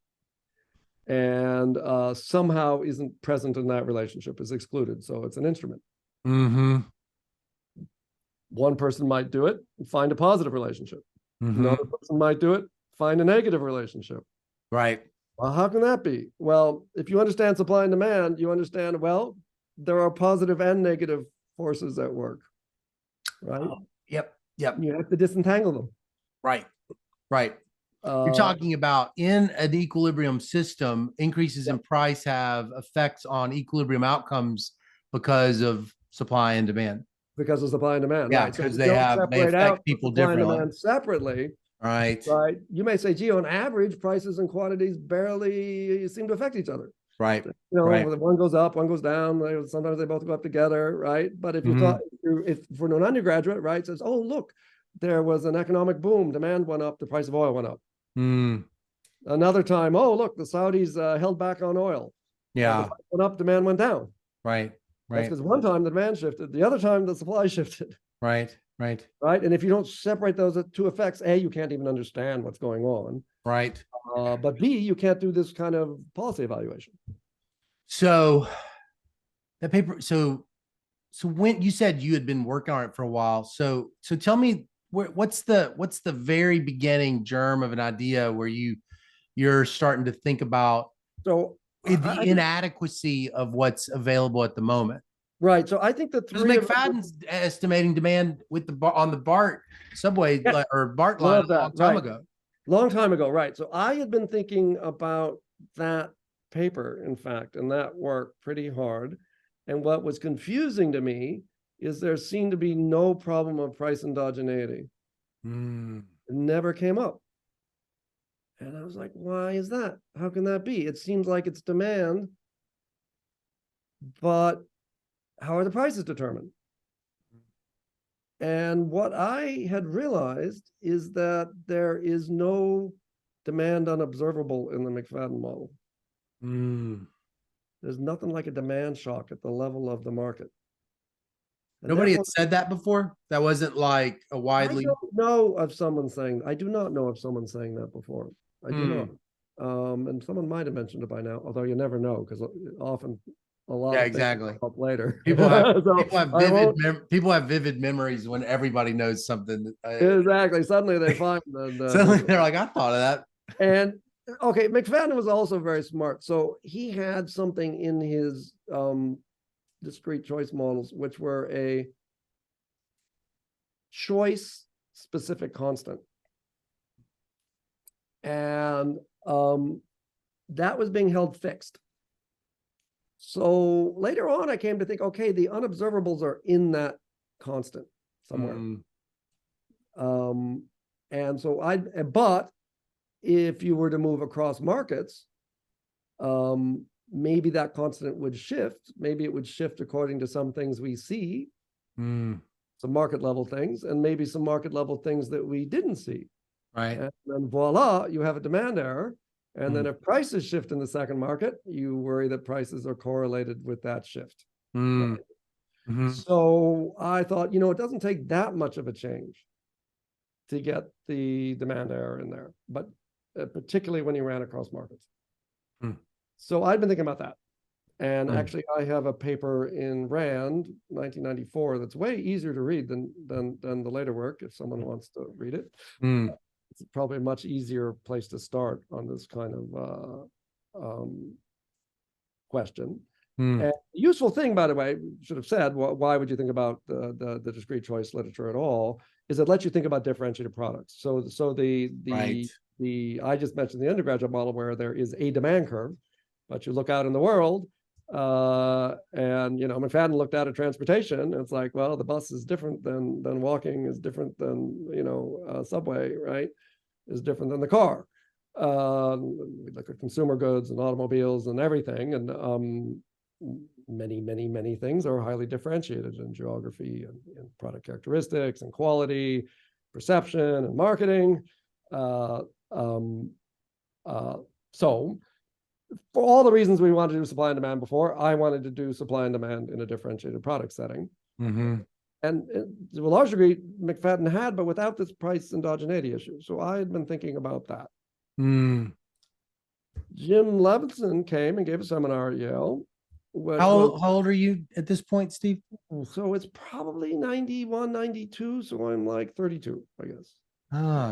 B: and somehow isn't present in that relationship, is excluded. So it's an instrument. One person might do it and find a positive relationship. Another person might do it, find a negative relationship.
A: Right.
B: Well, how can that be? Well, if you understand supply and demand, you understand, well, there are positive and negative forces at work. Right?
A: Yep.
B: You have to disentangle them.
A: Right. You're talking about in an equilibrium system, increases in price have effects on equilibrium outcomes because of supply and demand.
B: Because of supply and demand,
A: yeah,
B: right?
A: because they affect people differently.
B: Separately,
A: right?
B: You may say, gee, on average, prices and quantities barely seem to affect each other.
A: Right.
B: One goes up, one goes down. Sometimes they both go up together, right? But if you thought, if for an undergraduate, right, says, oh, look, there was an economic boom, demand went up, the price of oil went up. Another time, oh, look, the Saudis held back on oil.
A: Yeah.
B: The price went up, demand went down.
A: Right.
B: That's because one time the demand shifted, the other time the supply shifted.
A: Right.
B: And if you don't separate those two effects, A, you can't even understand what's going on.
A: Right.
B: But B, you can't do this kind of policy evaluation.
A: So that paper, so when you said you had been working on it for a while, so tell me what's the very beginning germ of an idea where you're starting to think about the inadequacy of what's available at the moment.
B: Right. So I think that
A: McFadden's estimating demand with on the BART subway or BART line a long time ago.
B: Long time ago, right. So I had been thinking about that paper, in fact, and that work pretty hard. And what was confusing to me is there seemed to be no problem of price endogeneity. It never came up. And I was like, why is that? How can that be? It seems like it's demand, but how are the prices determined? And what I had realized is that there is no demand unobservable in the McFadden model. There's nothing like a demand shock at the level of the market. And
A: nobody had said that before? That wasn't like a widely...
B: I don't know of someone saying, I do not know of someone saying that before. I do not. And someone might have mentioned it by now, although you never know, because often a lot of things come up later.
A: People have vivid memories when everybody knows something.
B: Exactly. Suddenly they find that.
A: Suddenly they're like, I thought of that.
B: And okay, McFadden was also very smart. So he had something in his discrete choice models, which were a choice specific constant. And that was being held fixed. So later on, I came to think, okay, the unobservables are in that constant somewhere. And so but if you were to move across markets, maybe that constant would shift. Maybe it would shift according to some things we see, some market level things, and maybe some market level things that we didn't see.
A: Right.
B: And then voila, you have a demand error. And then if prices shift in the second market, you worry that prices are correlated with that shift. Right? So I thought, it doesn't take that much of a change to get the demand error in there, but particularly when you ran across markets. So I'd been thinking about that. And actually, I have a paper in RAND 1994 that's way easier to read than the later work, if someone wants to read it. It's probably a much easier place to start on this kind of question. And the useful thing, by the way, should have said, why would you think about the discrete choice literature at all, is it lets you think about differentiated products. So I just mentioned the undergraduate model where there is a demand curve, but you look out in the world, and McFadden looked out at transportation, and it's like, well, the bus is different than walking, is different than subway, right? Is different than the car. We look at consumer goods and automobiles and everything, and many things are highly differentiated in geography and product characteristics and quality, perception and marketing. So for all the reasons we wanted to do supply and demand before, I wanted to do supply and demand in a differentiated product setting. And to a large degree, McFadden had, but without this price endogeneity issue. So I had been thinking about that. Jim Levinson came and gave a seminar at Yale.
A: How old are you at this point, Steve?
B: So it's probably 91, 92. So I'm like 32, I guess.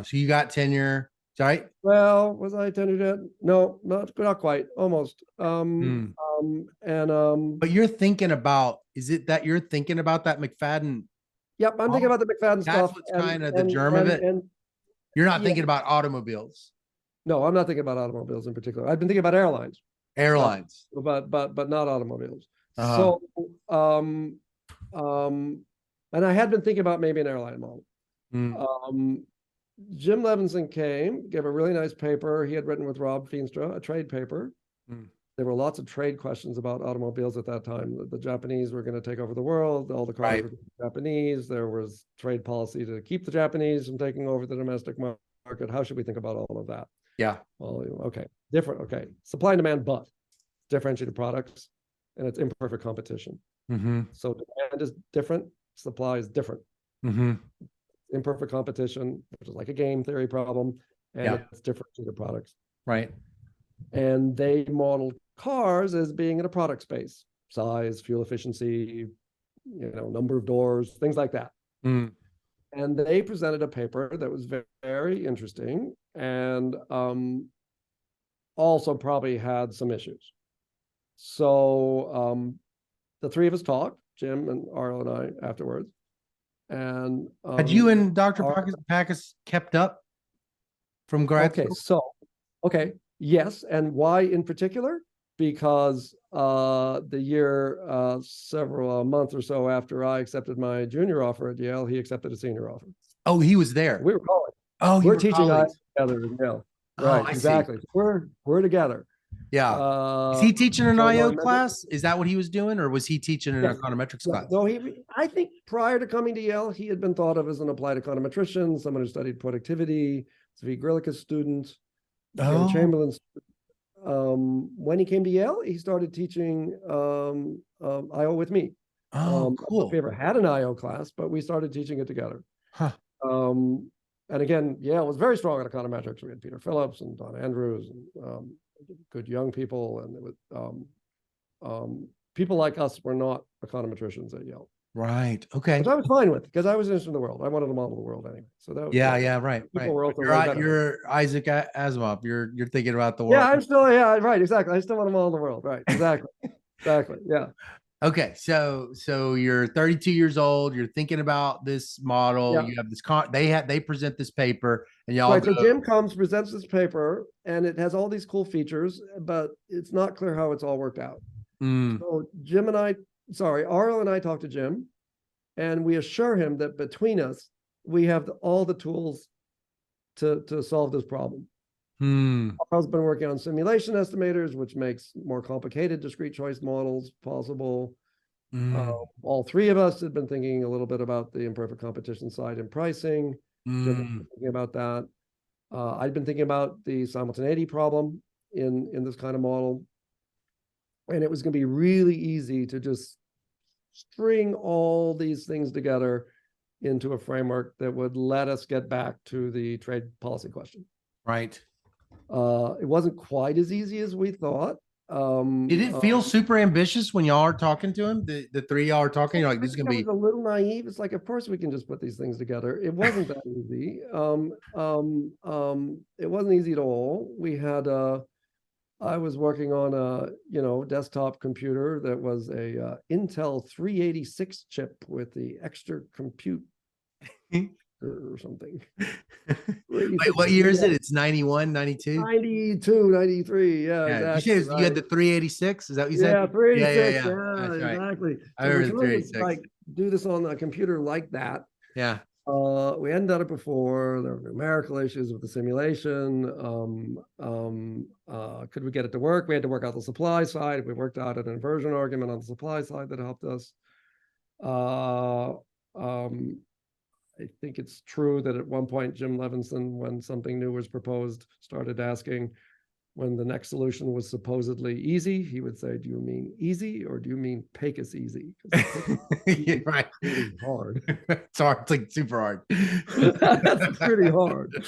A: So you got tenure, right?
B: Well, was I tenured yet? No, not quite, almost.
A: But you're thinking about, is it that you're thinking about that McFadden?
B: Yep, I'm thinking about the McFadden stuff.
A: That's what's kind of the germ of it. And you're not thinking about automobiles.
B: No, I'm not thinking about automobiles in particular. I've been thinking about airlines. But not automobiles. So and I had been thinking about maybe an airline model. Jim Levinson came, gave a really nice paper he had written with Rob Feenstra, a trade paper. There were lots of trade questions about automobiles at that time. The Japanese were going to take over the world. All the cars were Japanese. There was trade policy to keep the Japanese from taking over the domestic market. How should we think about all of that?
A: Yeah.
B: Well, okay. Different. Okay. Supply and demand, but differentiated products, and it's imperfect competition. So demand is different. Supply is different. Imperfect competition, which is like a game theory problem, and it's differentiated products.
A: Right.
B: And they modeled cars as being in a product space, size, fuel efficiency, number of doors, things like that. And they presented a paper that was very, very interesting, and also probably had some issues. So the three of us talked, Jim and Arlo and I, afterwards. And
A: had you and Dr. Packus kept up from grad school?
B: Yes. And why in particular? Because the year, a month or so after I accepted my junior offer at Yale, he accepted a senior offer.
A: Oh, he was there.
B: We were colleagues.
A: Oh,
B: we're teaching together at Yale. Right, exactly. We're together.
A: Yeah. Is he teaching an IO class? Is that what he was doing, or was he teaching an econometrics class?
B: No, I think prior to coming to Yale, he had been thought of as an applied econometrician, someone who studied productivity, Zvi Grilich's student, and Chamberlain's. When he came to Yale, he started teaching IO with me.
A: Cool.
B: I don't know if we ever had an IO class, but we started teaching it together. And again, Yale was very strong in econometrics. We had Peter Phillips and Don Andrews and good young people, and it was people like us were not econometricians at Yale.
A: Right. Okay.
B: Which I was fine with, because I was interested in the world. I wanted to model the world anyway. So that was
A: right. You're Isaac Asimov. You're thinking about the world.
B: Yeah, I'm still right, exactly. I still want to model the world. Right, exactly. Yeah.
A: Okay, so you're 32 years old. You're thinking about this model.
B: Yeah.
A: You have this they present this paper, and y'all
B: Right.
A: go.
B: So Jim comes, presents this paper, and it has all these cool features, but it's not clear how it's all worked out. So Ariel and I talk to Jim, and we assure him that between us, we have all the tools to solve this problem. Ariel's been working on simulation estimators, which makes more complicated discrete choice models possible. All three of us had been thinking a little bit about the imperfect competition side and pricing. Jim was thinking about that. I'd been thinking about the simultaneity problem in this kind of model. And it was going to be really easy to just string all these things together into a framework that would let us get back to the trade policy question.
A: Right.
B: It wasn't quite as easy as we thought.
A: Did it feel super ambitious when y'all are talking to him? The three y'all are talking, you're like, this is gonna be
B: a little naive. It's like, of course we can just put these things together. It wasn't that easy. It wasn't easy at all. We had I was working on a desktop computer that was a Intel 386 chip with the extra compute or something.
A: Wait, what year is it? It's 91, 92?
B: 92, 93. Yeah,
A: Yeah,
B: exactly.
A: you had the 386. Is that what you said?
B: Yeah, 386.
A: Yeah.
B: Yeah,
A: That's right.
B: exactly.
A: I remember the
B: we're trying to
A: 386.
B: like do this on a computer like that.
A: Yeah.
B: We hadn't done it before. There were numerical issues with the simulation. Could we get it to work? We had to work out the supply side. We worked out an inversion argument on the supply side that helped us. I think it's true that at one point, Jim Levinson, when something new was proposed, started asking when the next solution was supposedly easy, he would say, do you mean easy or do you mean Pecos easy?
A: Yeah, right.
B: Really hard.
A: It's hard. It's like super hard.
B: That's pretty hard.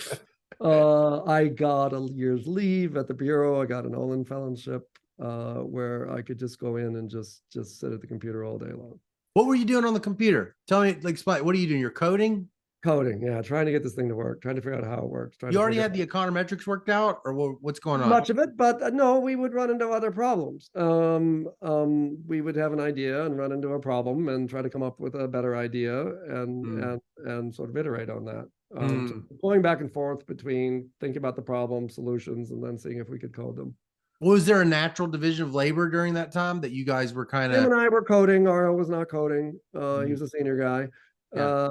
B: I got a year's leave at the Bureau. I got an Olin Fellowship where I could just go in and just sit at the computer all day long.
A: What were you doing on the computer? Tell me, like, what are you doing? You're coding?
B: Coding, yeah, trying to get this thing to work, trying to figure out how it works.
A: You already had the econometrics worked out, or what's going on?
B: Much of it, but no, we would run into other problems. We would have an idea and run into a problem and try to come up with a better idea and sort of iterate on that. So going back and forth between thinking about the problem, solutions, and then seeing if we could code them.
A: Was there a natural division of labor during that time that you guys were kind of?
B: Jim and I were coding. Ariel was not coding. He was a senior guy.
A: Yeah.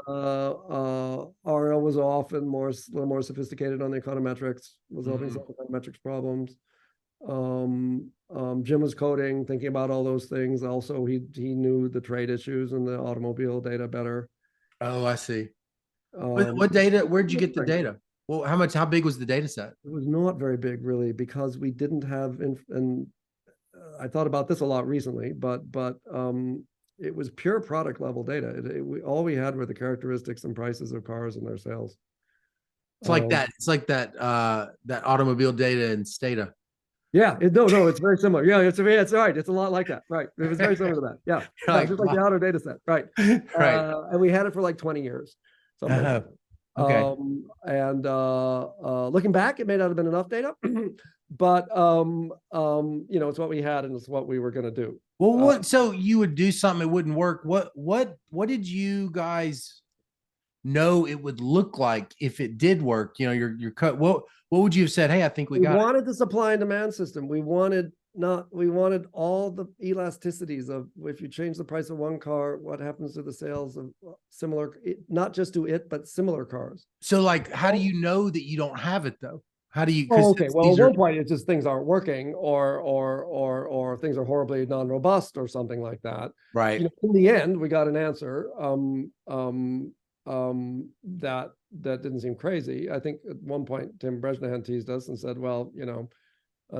B: Ariel was often a little more sophisticated on the econometrics, was helping solve econometrics problems. Jim was coding, thinking about all those things. Also, he knew the trade issues and the automobile data better.
A: Oh, I see. What data? Where'd you get the data? Well, how big was the data set?
B: It was not very big, really, because we didn't have, and I thought about this a lot recently, but it was pure product level data. All we had were the characteristics and prices of cars and their sales.
A: It's like that. It's like that automobile data in Stata.
B: Yeah, no, it's very similar. Yeah, it's right. It's a lot like that. Right. It was very similar to that. Yeah.
A: Like,
B: just like the outer data set. Right.
A: Right.
B: And we had it for like 20 years.
A: Okay.
B: Looking back, it may not have been enough data, but it's what we had and it's what we were going to do.
A: Well, so you would do something, it wouldn't work. What did you guys know it would look like if it did work? Your cut. What would you have said? Hey, I think we
B: wanted the supply and demand system. We wanted all the elasticities of if you change the price of one car, what happens to the sales of similar, not just to it, but similar cars.
A: So like, how do you know that you don't have it though? How do you?
B: Okay. Well, at one point it's just things aren't working, or things are horribly non-robust, or something like that.
A: Right.
B: In the end, we got an answer that didn't seem crazy. I think at one point Tim Brezhnehan teased us and said, "Well,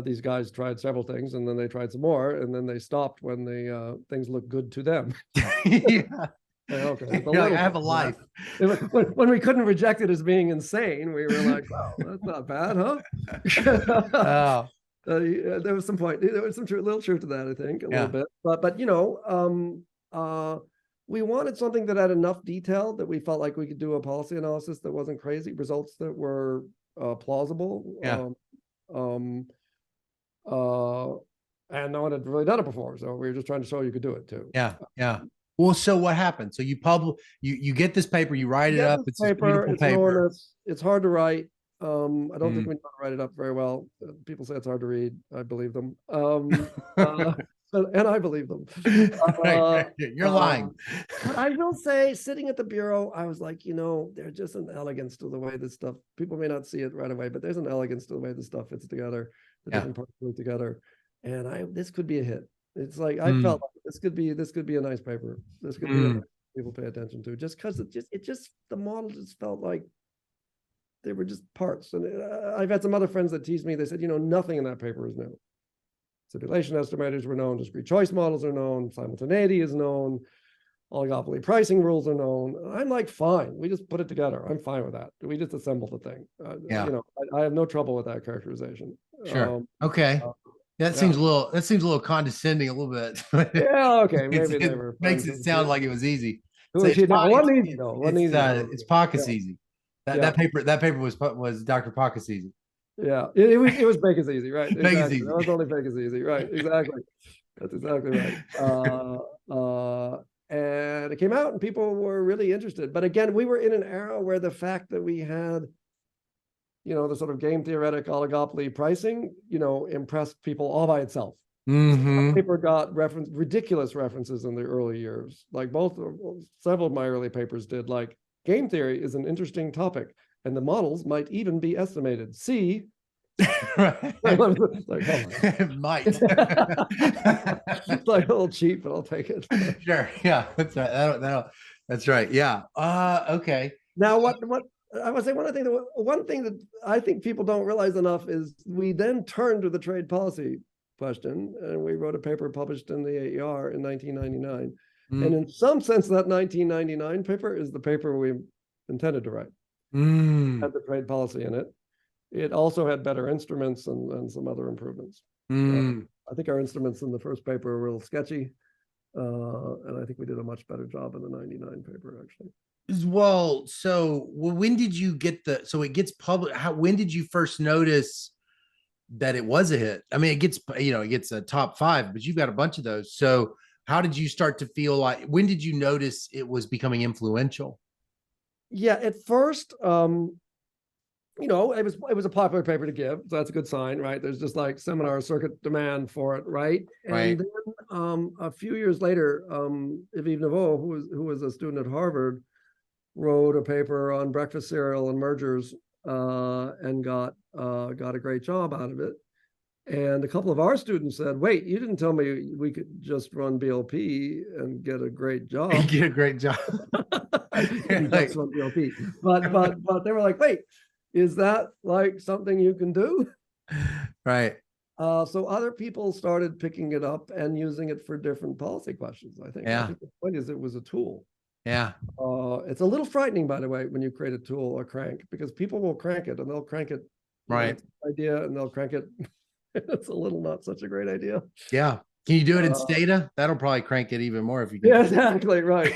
B: these guys tried several things, and then they tried some more, and then they stopped when the things looked good to them."
A: Yeah.
B: Okay,
A: I have a life.
B: When we couldn't reject it as being insane, we were like, "Well, that's not bad, huh?" There was some little truth to that, I think, a little bit. But we wanted something that had enough detail that we felt like we could do a policy analysis that wasn't crazy, results that were plausible.
A: Yeah.
B: and no one had really done it before. So we were just trying to show you could do it too.
A: Yeah. Yeah. Well, so what happened? So you get this paper, you write it up. It's this beautiful
B: It's
A: paper.
B: enormous. It's hard to write. I don't think we know how to write it up very well. People say it's hard to read. I believe them. And I believe them.
A: You're lying.
B: But I will say, sitting at the bureau, I was like, there's just an elegance to the way this stuff, people may not see it right away, but there's an elegance to the way this stuff fits together, the different parts fit together. And this could be a hit. It's like, I felt like this could be a nice paper. This could be a nice people pay attention to, just because the model just felt like they were just parts. And I've had some other friends that tease me. They said, nothing in that paper is new. Simulation estimators were known, discrete choice models are known, simultaneity is known, oligopoly pricing rules are known. I'm like, fine, we just put it together. I'm fine with that. We just assembled the thing. I have no trouble with that characterization.
A: Sure. Okay. That seems a little condescending a little bit.
B: Yeah, okay. Maybe
A: it makes it sound like it was easy.
B: It's
A: Pockets easy. That paper was Dr. Pockets easy.
B: Yeah, it was Bake is easy, right?
A: Bake is easy.
B: That was only Bake is easy, right? Exactly. That's exactly right. And it came out and people were really interested. But again, we were in an era where the fact that we had, the sort of game theoretic oligopoly pricing, impressed people all by itself.
A: Mm-hmm.
B: The paper got ridiculous references in the early years. Like several of my early papers did, like, game theory is an interesting topic, and the models might even be estimated. See,
A: right.
B: like, oh
A: might.
B: It's like a little cheap, but I'll take it.
A: Sure. Yeah, that's right. That's right. Yeah. Okay.
B: Now, what I would say, one thing that I think people don't realize enough is we then turned to the trade policy question, and we wrote a paper published in the AER in 1999. And in some sense, that 1999 paper is the paper we intended to write. Had the trade policy in it. It also had better instruments and some other improvements. I think our instruments in the first paper were a little sketchy. And I think we did a much better job in the 99 paper, actually.
A: Well, so when did you get it gets published? When did you first notice that it was a hit? I mean, it gets a top 5, but you've got a bunch of those. So how did you start to feel like, when did you notice it was becoming influential?
B: Yeah, at first, it was a popular paper to give. So that's a good sign, right? There's just like seminar circuit demand for it, right? And then a few years later, Yves Naveau, who was a student at Harvard, wrote a paper on breakfast cereal and mergers, and got a great job out of it. And a couple of our students said, "Wait, you didn't tell me we could just run BLP and get a great job."
A: Get a great job.
B: Just run BLP. But they were like, "Wait, is that like something you can do?"
A: Right.
B: So other people started picking it up and using it for different policy questions. I think the point is it was a tool.
A: Yeah.
B: It's a little frightening, by the way, when you create a tool or crank, because people will crank it and they'll crank it
A: right
B: idea and they'll crank it. It's a little not such a great idea.
A: Yeah. Can you do it in Stata? That'll probably crank it even more if you can.
B: Yeah, exactly. Right.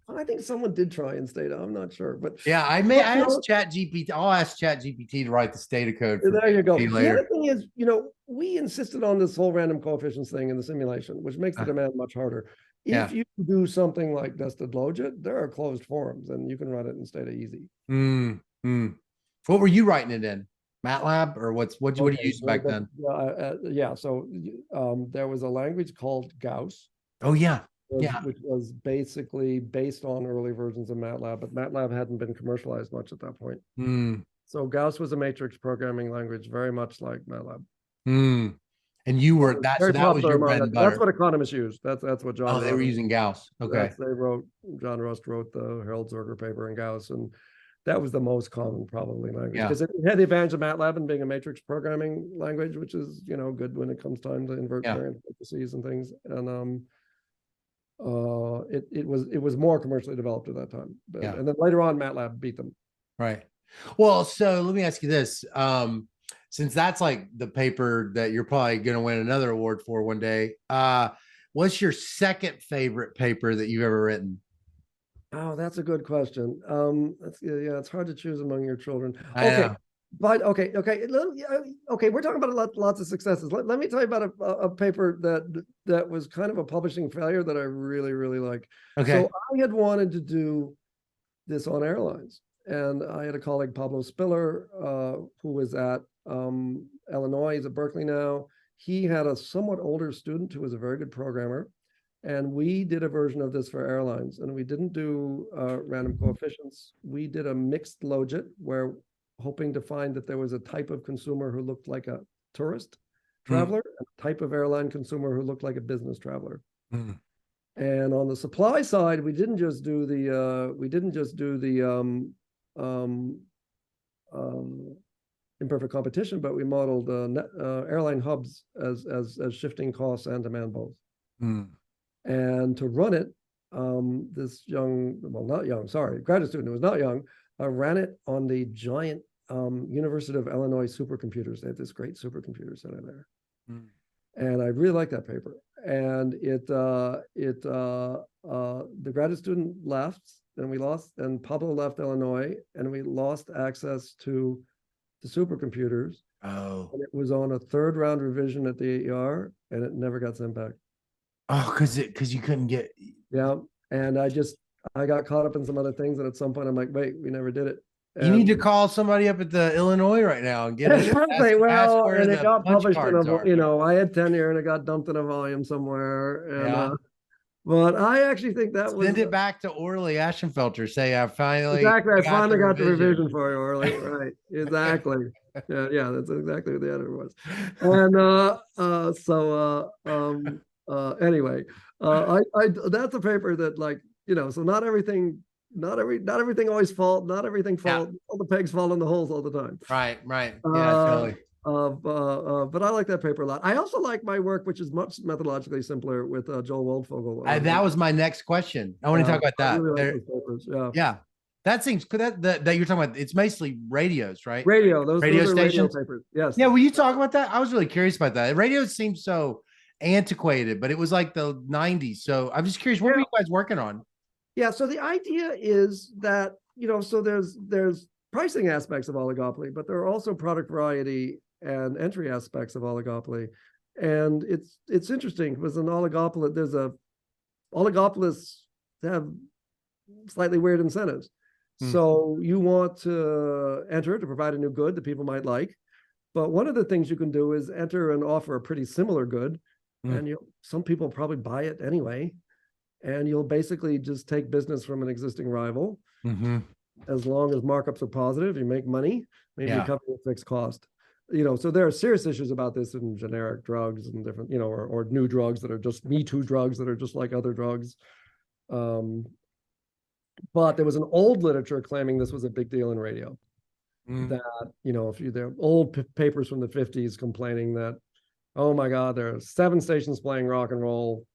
B: I think someone did try in Stata. I'm not sure, but
A: I asked ChatGPT. I'll ask ChatGPT to write the Stata code.
B: There you go. The other thing is, we insisted on this whole random coefficients thing in the simulation, which makes the demand much harder. If you do something like nested logit, there are closed forums, and you can run it in Stata easy.
A: What were you writing it in? MATLAB, or what do you use back then?
B: So there was a language called Gauss.
A: Oh yeah.
B: Which was basically based on early versions of MATLAB, but MATLAB hadn't been commercialized much at that point. So Gauss was a matrix programming language, very much like MATLAB.
A: And you were that was your bread and butter.
B: That's what economists used. That's what John.
A: Oh, they were using Gauss. Okay.
B: John Rust wrote the Harold Zerger paper in Gauss, and that was the most common probably language, because it had the advantage of MATLAB and being a matrix programming language, which is good when it comes time to invert variant matrices and things. And it was more commercially developed at that time. And then later on, MATLAB beat them.
A: Right. Well, so let me ask you this. Since that's like the paper that you're probably going to win another award for one day, what's your second favorite paper that you've ever written?
B: Oh, that's a good question. It's hard to choose among your children.
A: Okay.
B: But okay, we're talking about lots of successes. Let me tell you about a paper that was kind of a publishing failure that I really, really like.
A: Okay.
B: So I had wanted to do this on airlines, and I had a colleague, Pablo Spiller, who was at Illinois. He's at Berkeley now. He had a somewhat older student who was a very good programmer, and we did a version of this for airlines. And we didn't do random coefficients. We did a mixed logit where, hoping to find that there was a type of consumer who looked like a tourist traveler, and a type of airline consumer who looked like a business traveler. And on the supply side, we didn't just do the imperfect competition, but we modeled airline hubs as shifting costs and demand both. And to run it, this graduate student who was not young, ran it on the giant University of Illinois supercomputers. They had this great supercomputer center there. And I really like that paper. And the graduate student left, and Pablo left Illinois, and we lost access to the supercomputers.
A: Oh.
B: And it was on a third round revision at the AER, and it never got sent back.
A: Oh, because you couldn't get.
B: Yeah. And I got caught up in some other things, and at some point I'm like, wait, we never did it.
A: You need to call somebody up at the Illinois right now and get it.
B: And it got published in I had tenure and it got dumped in a volume somewhere. And, but I actually think that
A: send it back to Orly Ashenfelter. Say I finally
B: got the revision for you, Orly. Right. Exactly. Yeah, that's exactly what the editor was. And anyway, that's a paper that, so not everything always falls. Not everything falls. All the pegs fall in the holes all the time.
A: Right. Yeah, totally.
B: But I like that paper a lot. I also like my work, which is much methodologically simpler, with Joel Waldfogel.
A: That was my next question. I want to talk about that.
B: Really like
A: yeah. That seems that you're talking about. It's mostly radios, right?
B: Those
A: radio stations.
B: Radio papers. Yes.
A: Yeah. Will you talk about that? I was really curious about that. Radios seem so antiquated, but it was like the 90s. So I'm just curious, what were you guys working on?
B: Yeah, so the idea is that, so there's pricing aspects of oligopoly, but there are also product variety and entry aspects of oligopoly. And it's interesting because an oligopolists have slightly weird incentives. So you want to enter to provide a new good that people might like. But one of the things you can do is enter and offer a pretty similar good. And some people probably buy it anyway. And you'll basically just take business from an existing rival. As long as markups are positive, you make money, maybe you cover your fixed cost. So there are serious issues about this in generic drugs and different, or new drugs that are just Me Too drugs that are just like other drugs. But there was an old literature claiming this was a big deal in radio. That, there are old papers from the 50s complaining that, oh my God, there are 7 stations playing rock and roll,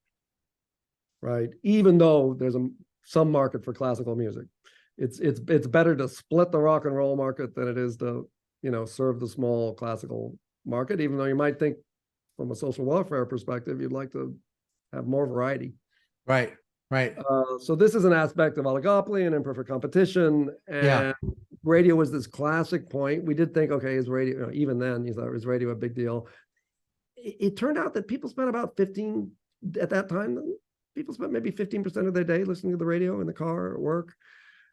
B: right? Even though there's some market for classical music, it's better to split the rock and roll market than it is to, serve the small classical market. Even though you might think, from a social welfare perspective, you'd like to have more variety.
A: Right.
B: So this is an aspect of oligopoly and imperfect competition. And radio was this classic point. We did think, okay, is radio? Even then, you thought, is radio a big deal? It turned out that people spent about 15 at that time. People spent maybe 15% of their day listening to the radio in the car at work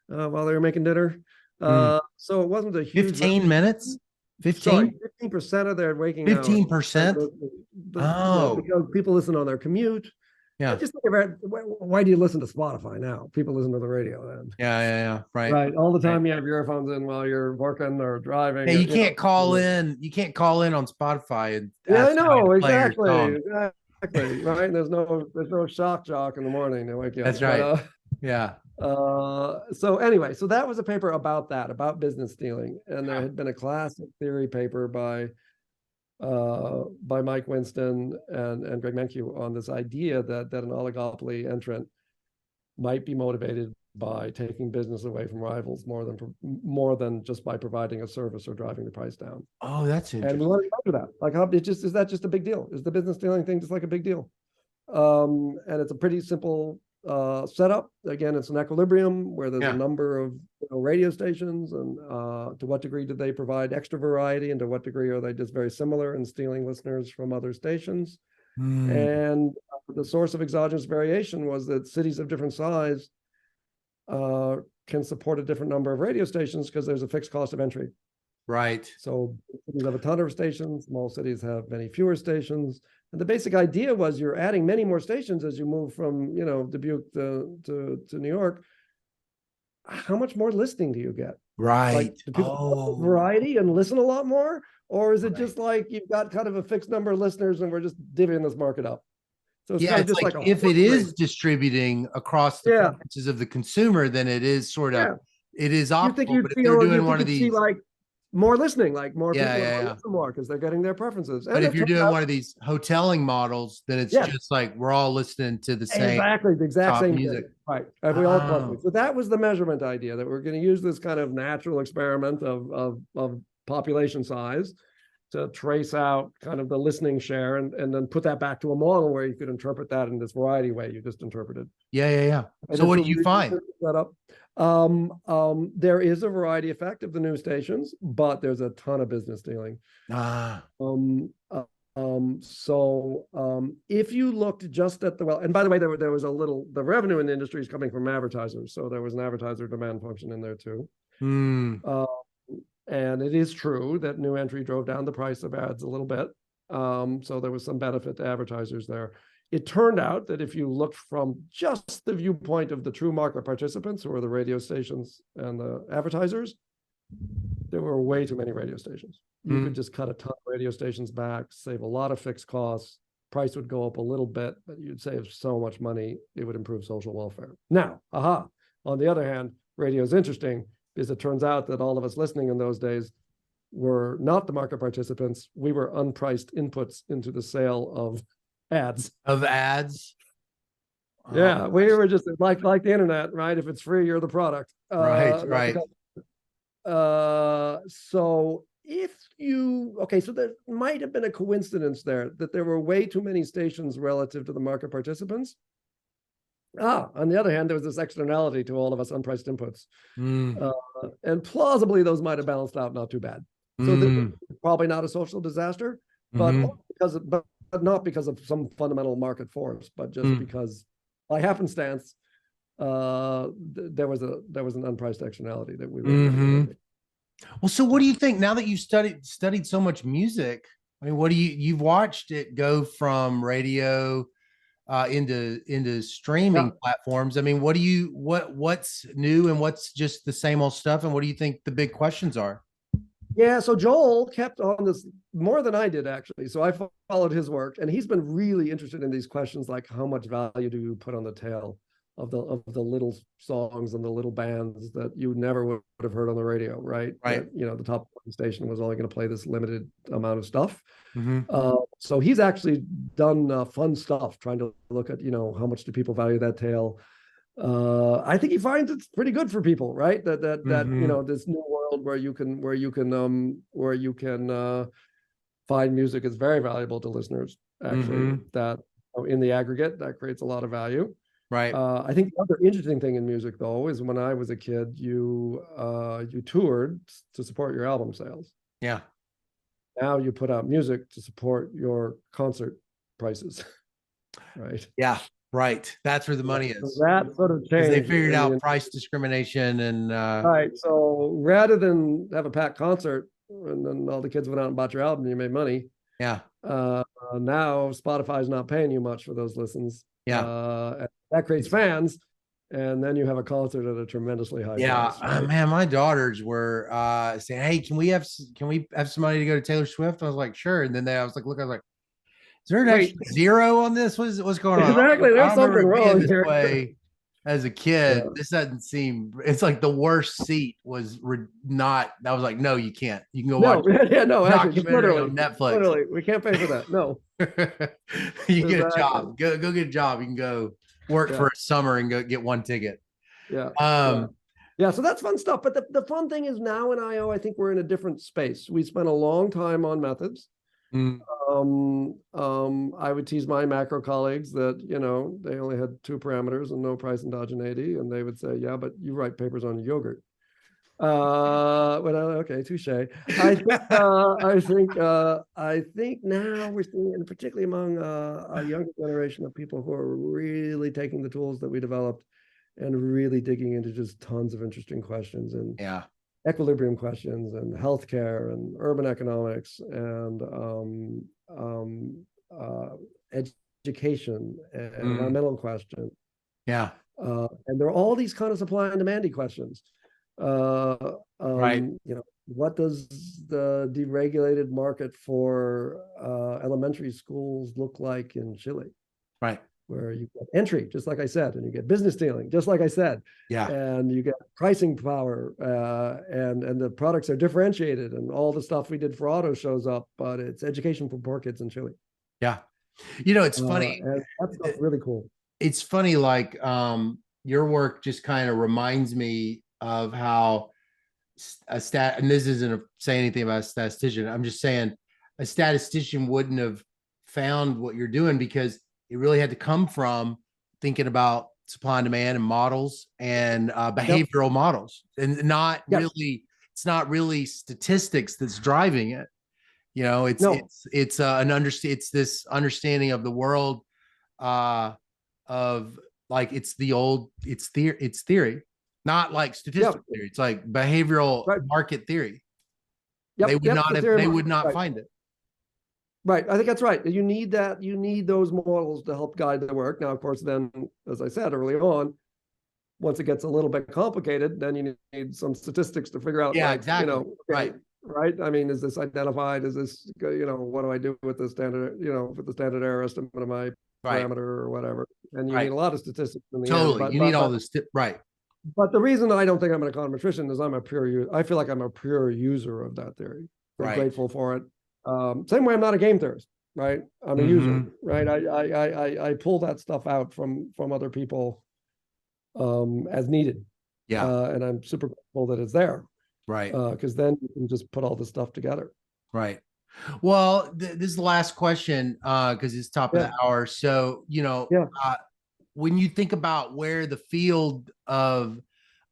B: while they were making dinner. So it wasn't a huge
A: 15 minutes. 15?
B: 15% of their waking
A: 15%.
B: Because people listen on their commute.
A: Yeah.
B: Just think about, why do you listen to Spotify now? People listen to the radio then.
A: Yeah.
B: Right. All the time you have your earphones in while you're working or driving.
A: Yeah, you can't call in. You can't call in on Spotify and
B: I know, exactly. Right. There's no shock jock in the morning to wake you up.
A: That's right.
B: So anyway, so that was a paper about business stealing. And there had been a classic theory paper by Mike Winston and Greg Menke on this idea that an oligopoly entrant might be motivated by taking business away from rivals more than just by providing a service or driving the price down.
A: Oh, that's interesting.
B: And we want to measure that. Like, is that just a big deal? Is the business stealing thing just like a big deal? And it's a pretty simple setup. Again, it's an equilibrium where there's
A: Yeah.
B: a number of radio stations, and to what degree do they provide extra variety, and to what degree are they just very similar and stealing listeners from other stations? And the source of exogenous variation was that cities of different size can support a different number of radio stations because there's a fixed cost of entry.
A: Right.
B: So cities have a ton of stations, small cities have many fewer stations. And the basic idea was you're adding many more stations as you move from, Dubuque to New York. How much more listening do you get?
A: Right.
B: Like, do people have variety and listen a lot more? Or is it just like you've got kind of a fixed number of listeners and we're just divvying this market up? So it's kind of just like
A: if it is distributing across the preferences of the consumer, then it is sort of, it is optimal. But if they're doing one of these,
B: like more listening, like more people
A: listen
B: more because they're getting their preferences.
A: But if you're doing one of these hoteling models, then it's just like we're all listening to the same
B: the exact same music, right? We all collectively. So that was the measurement idea, that we're going to use this kind of natural experiment of population size to trace out kind of the listening share, and then put that back to a model where you could interpret that in this variety way you just interpreted. So what do you find? There is a variety effect of the new stations, but there's a ton of business stealing. If you looked just at and by the way, there was the revenue in the industry is coming from advertisers, so there was an advertiser demand function in there too. And it is true that new entry drove down the price of ads a little bit. So there was some benefit to advertisers there. It turned out that if you looked from just the viewpoint of the true market participants, who are the radio stations and the advertisers, there were way too many radio stations. You could just cut a ton of radio stations back, save a lot of fixed costs. Price would go up a little bit, but you'd save so much money, it would improve social welfare. Now, on the other hand, radio is interesting, because it turns out that all of us listening in those days were not the market participants. We were unpriced inputs into the sale of ads. Yeah, we were just like the internet, right? If it's free, you're the product.
A: Right.
B: So so there might have been a coincidence there that there were way too many stations relative to the market participants. On the other hand, there was this externality to all of us unpriced inputs. And plausibly, those might have balanced out not too bad. So probably not a social disaster, but not because of some fundamental market force, but just because by happenstance, there was an unpriced externality that we were.
A: Well, so what do you think now that you've studied so much music? I mean, you've watched it go from radio into streaming platforms. I mean, what's new and what's just the same old stuff? And what do you think the big questions are?
B: Yeah, so Joel kept on this more than I did, actually. So I followed his work, and he's been really interested in these questions, like how much value do you put on the tail of the little songs and the little bands that you never would have heard on the radio, right?
A: Right.
B: That, the top station was only going to play this limited amount of stuff. So he's actually done fun stuff trying to look at, how much do people value that tail. I think he finds it's pretty good for people, right? That this new world where you can find music is very valuable to listeners. Actually, that in the aggregate, that creates a lot of value.
A: Right.
B: I think the other interesting thing in music, though, is when I was a kid, you toured to support your album sales.
A: Yeah.
B: Now you put out music to support your concert prices. Right.
A: Yeah. Right. That's where the money is.
B: So that sort of changed.
A: They figured out price discrimination and
B: right. So rather than have a packed concert and then all the kids went out and bought your album and you made money.
A: Yeah.
B: Now Spotify's not paying you much for those listens.
A: Yeah.
B: That creates fans, and then you have a concert at a tremendously high price. Right?
A: Man, my daughters were saying, "Hey, can we have somebody to go to Taylor Swift?" I was like, "Sure." And then I was like, "Is there an extra zero on this? What's going on?"
B: Exactly, there's something wrong here.
A: Way as a kid, this doesn't seem. It's like the worst seat was not. I was like, "No, you can't. You can go watch."
B: Actually, literally
A: on Netflix.
B: Literally, we can't pay for that. No.
A: You get a job. Go get a job. You can go work for a summer and go get one ticket.
B: So that's fun stuff. But the fun thing is now in IO, I think we're in a different space. We spent a long time on methods.
A: Mm.
B: I would tease my macro colleagues that, they only had two parameters and no price endogeneity. And they would say, yeah, but you write papers on yogurt. Okay, touche. I think now we're seeing, and particularly among a younger generation of people who are really taking the tools that we developed and really digging into just tons of interesting questions and
A: Yeah.
B: equilibrium questions and healthcare and urban economics and education and environmental questions.
A: Yeah.
B: And there are all these kind of supply and demanding questions.
A: Right.
B: What does the deregulated market for elementary schools look like in Chile?
A: Right.
B: Where you get entry, just like I said, and you get business dealing, just like I said.
A: Yeah.
B: And you get pricing power, and the products are differentiated, and all the stuff we did for auto shows up, but it's education for poor kids in Chile.
A: Yeah. It's funny.
B: And that's really cool.
A: It's funny, like your work just kind of reminds me of how and this isn't saying anything about a statistician. I'm just saying a statistician wouldn't have found what you're doing because it really had to come from thinking about supply and demand and models and behavioral models, and not really. It's not really statistics that's driving it. It's this understanding of the world, of like it's theory, not like statistical theory. It's like behavioral market theory. They would not find it.
B: Right. I think that's right. You need that. You need those models to help guide the work. Now, of course, then, as I said early on, once it gets a little bit complicated, then you need some statistics to figure out.
A: Yeah, exactly. Right.
B: Right. I mean, is this identified? Is this, what do I do with the standard, with the standard error estimate of my parameter or whatever? And you need a lot of statistics in the end.
A: But, you need all this. Right.
B: But the reason I don't think I'm an econometrician is I feel like I'm a pure user of that theory. I'm grateful for it. Same way I'm not a game theorist, right? I'm a user, right? I pull that stuff out from other people as needed.
A: Yeah.
B: And I'm super grateful that it's there.
A: Right.
B: Because then you can just put all this stuff together.
A: Right. Well, this is the last question because it's top of the hour. So, when you think about where the field of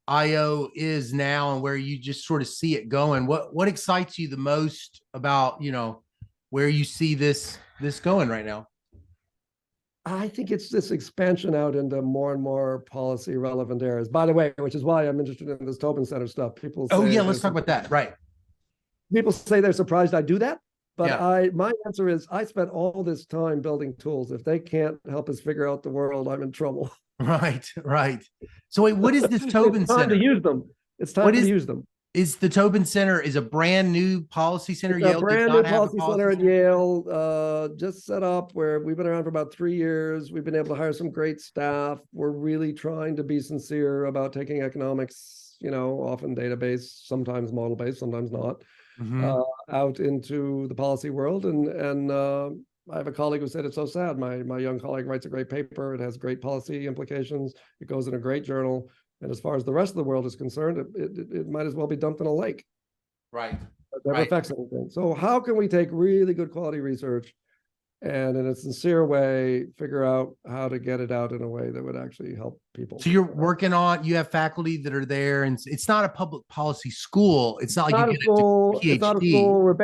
A: IO is now and where you just sort of see it going, what excites you the most about, where you see this going right now?
B: I think it's this expansion out into more and more policy relevant areas, by the way, which is why I'm interested in this Tobin Center stuff. People say,
A: let's talk about that. Right.
B: People say they're surprised I do that. But my answer is I spent all this time building tools. If they can't help us figure out the world, I'm in trouble.
A: Right. So wait, what is this Tobin Center?
B: It's time to use them. It's time to use them.
A: Is the Tobin Center is a brand new policy center?
B: It's a brand new policy center at Yale, just set up, where we've been around for about 3 years. We've been able to hire some great staff. We're really trying to be sincere about taking economics, often database, sometimes model-based, sometimes not, out into the policy world. And I have a colleague who said it's so sad. My young colleague writes a great paper. It has great policy implications. It goes in a great journal. And as far as the rest of the world is concerned, it might as well be dumped in a lake.
A: Right.
B: It never affects anything. So how can we take really good quality research and in a sincere way figure out how to get it out in a way that would actually help people?
A: So you have faculty that are there, and it's not a public policy school. It's not like you get a PhD.
B: It's not a school. It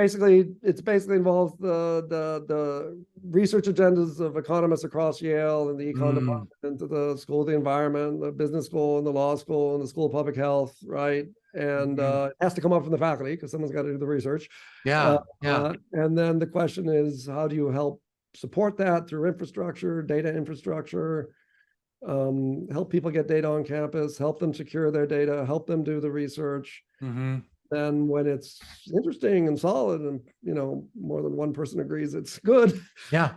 B: basically involves the research agendas of economists across Yale and the econ department, into the School of the Environment, the business school and the law school and the School of Public Health, right? And it has to come up from the faculty because someone's got to do the research.
A: And
B: then the question is, how do you help support that through infrastructure, data infrastructure, help people get data on campus, help them secure their data, help them do the research. Then when it's interesting and solid and, more than one person agrees it's good, take it out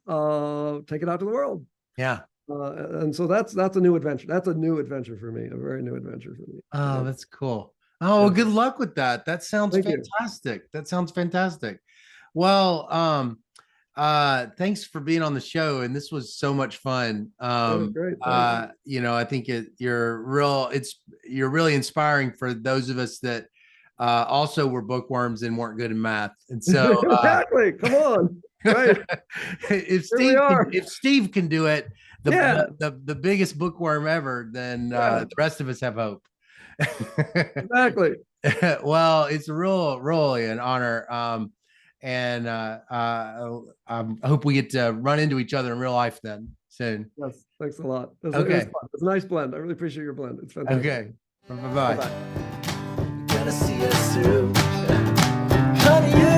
B: to the world. And so that's a new adventure. That's a new adventure for me, a very new adventure for me.
A: Oh, that's cool. Oh, well, good luck with that. That sounds fantastic. That sounds fantastic. Well, thanks for being on the show, and this was so much fun.
B: Great.
A: I think you're really inspiring for those of us that also were bookworms and weren't good in math. And so
B: exactly, come on. Right.
A: if Steve can do it, the biggest bookworm ever, then the rest of us have hope.
B: Exactly.
A: Well, it's really an honor. And I hope we get to run into each other in real life then soon.
B: Yes, thanks a lot.
A: Okay.
B: It's a nice blend. I really appreciate your blend. It's fantastic.
A: Okay. Bye-bye.
C: Gonna see us through. Honey,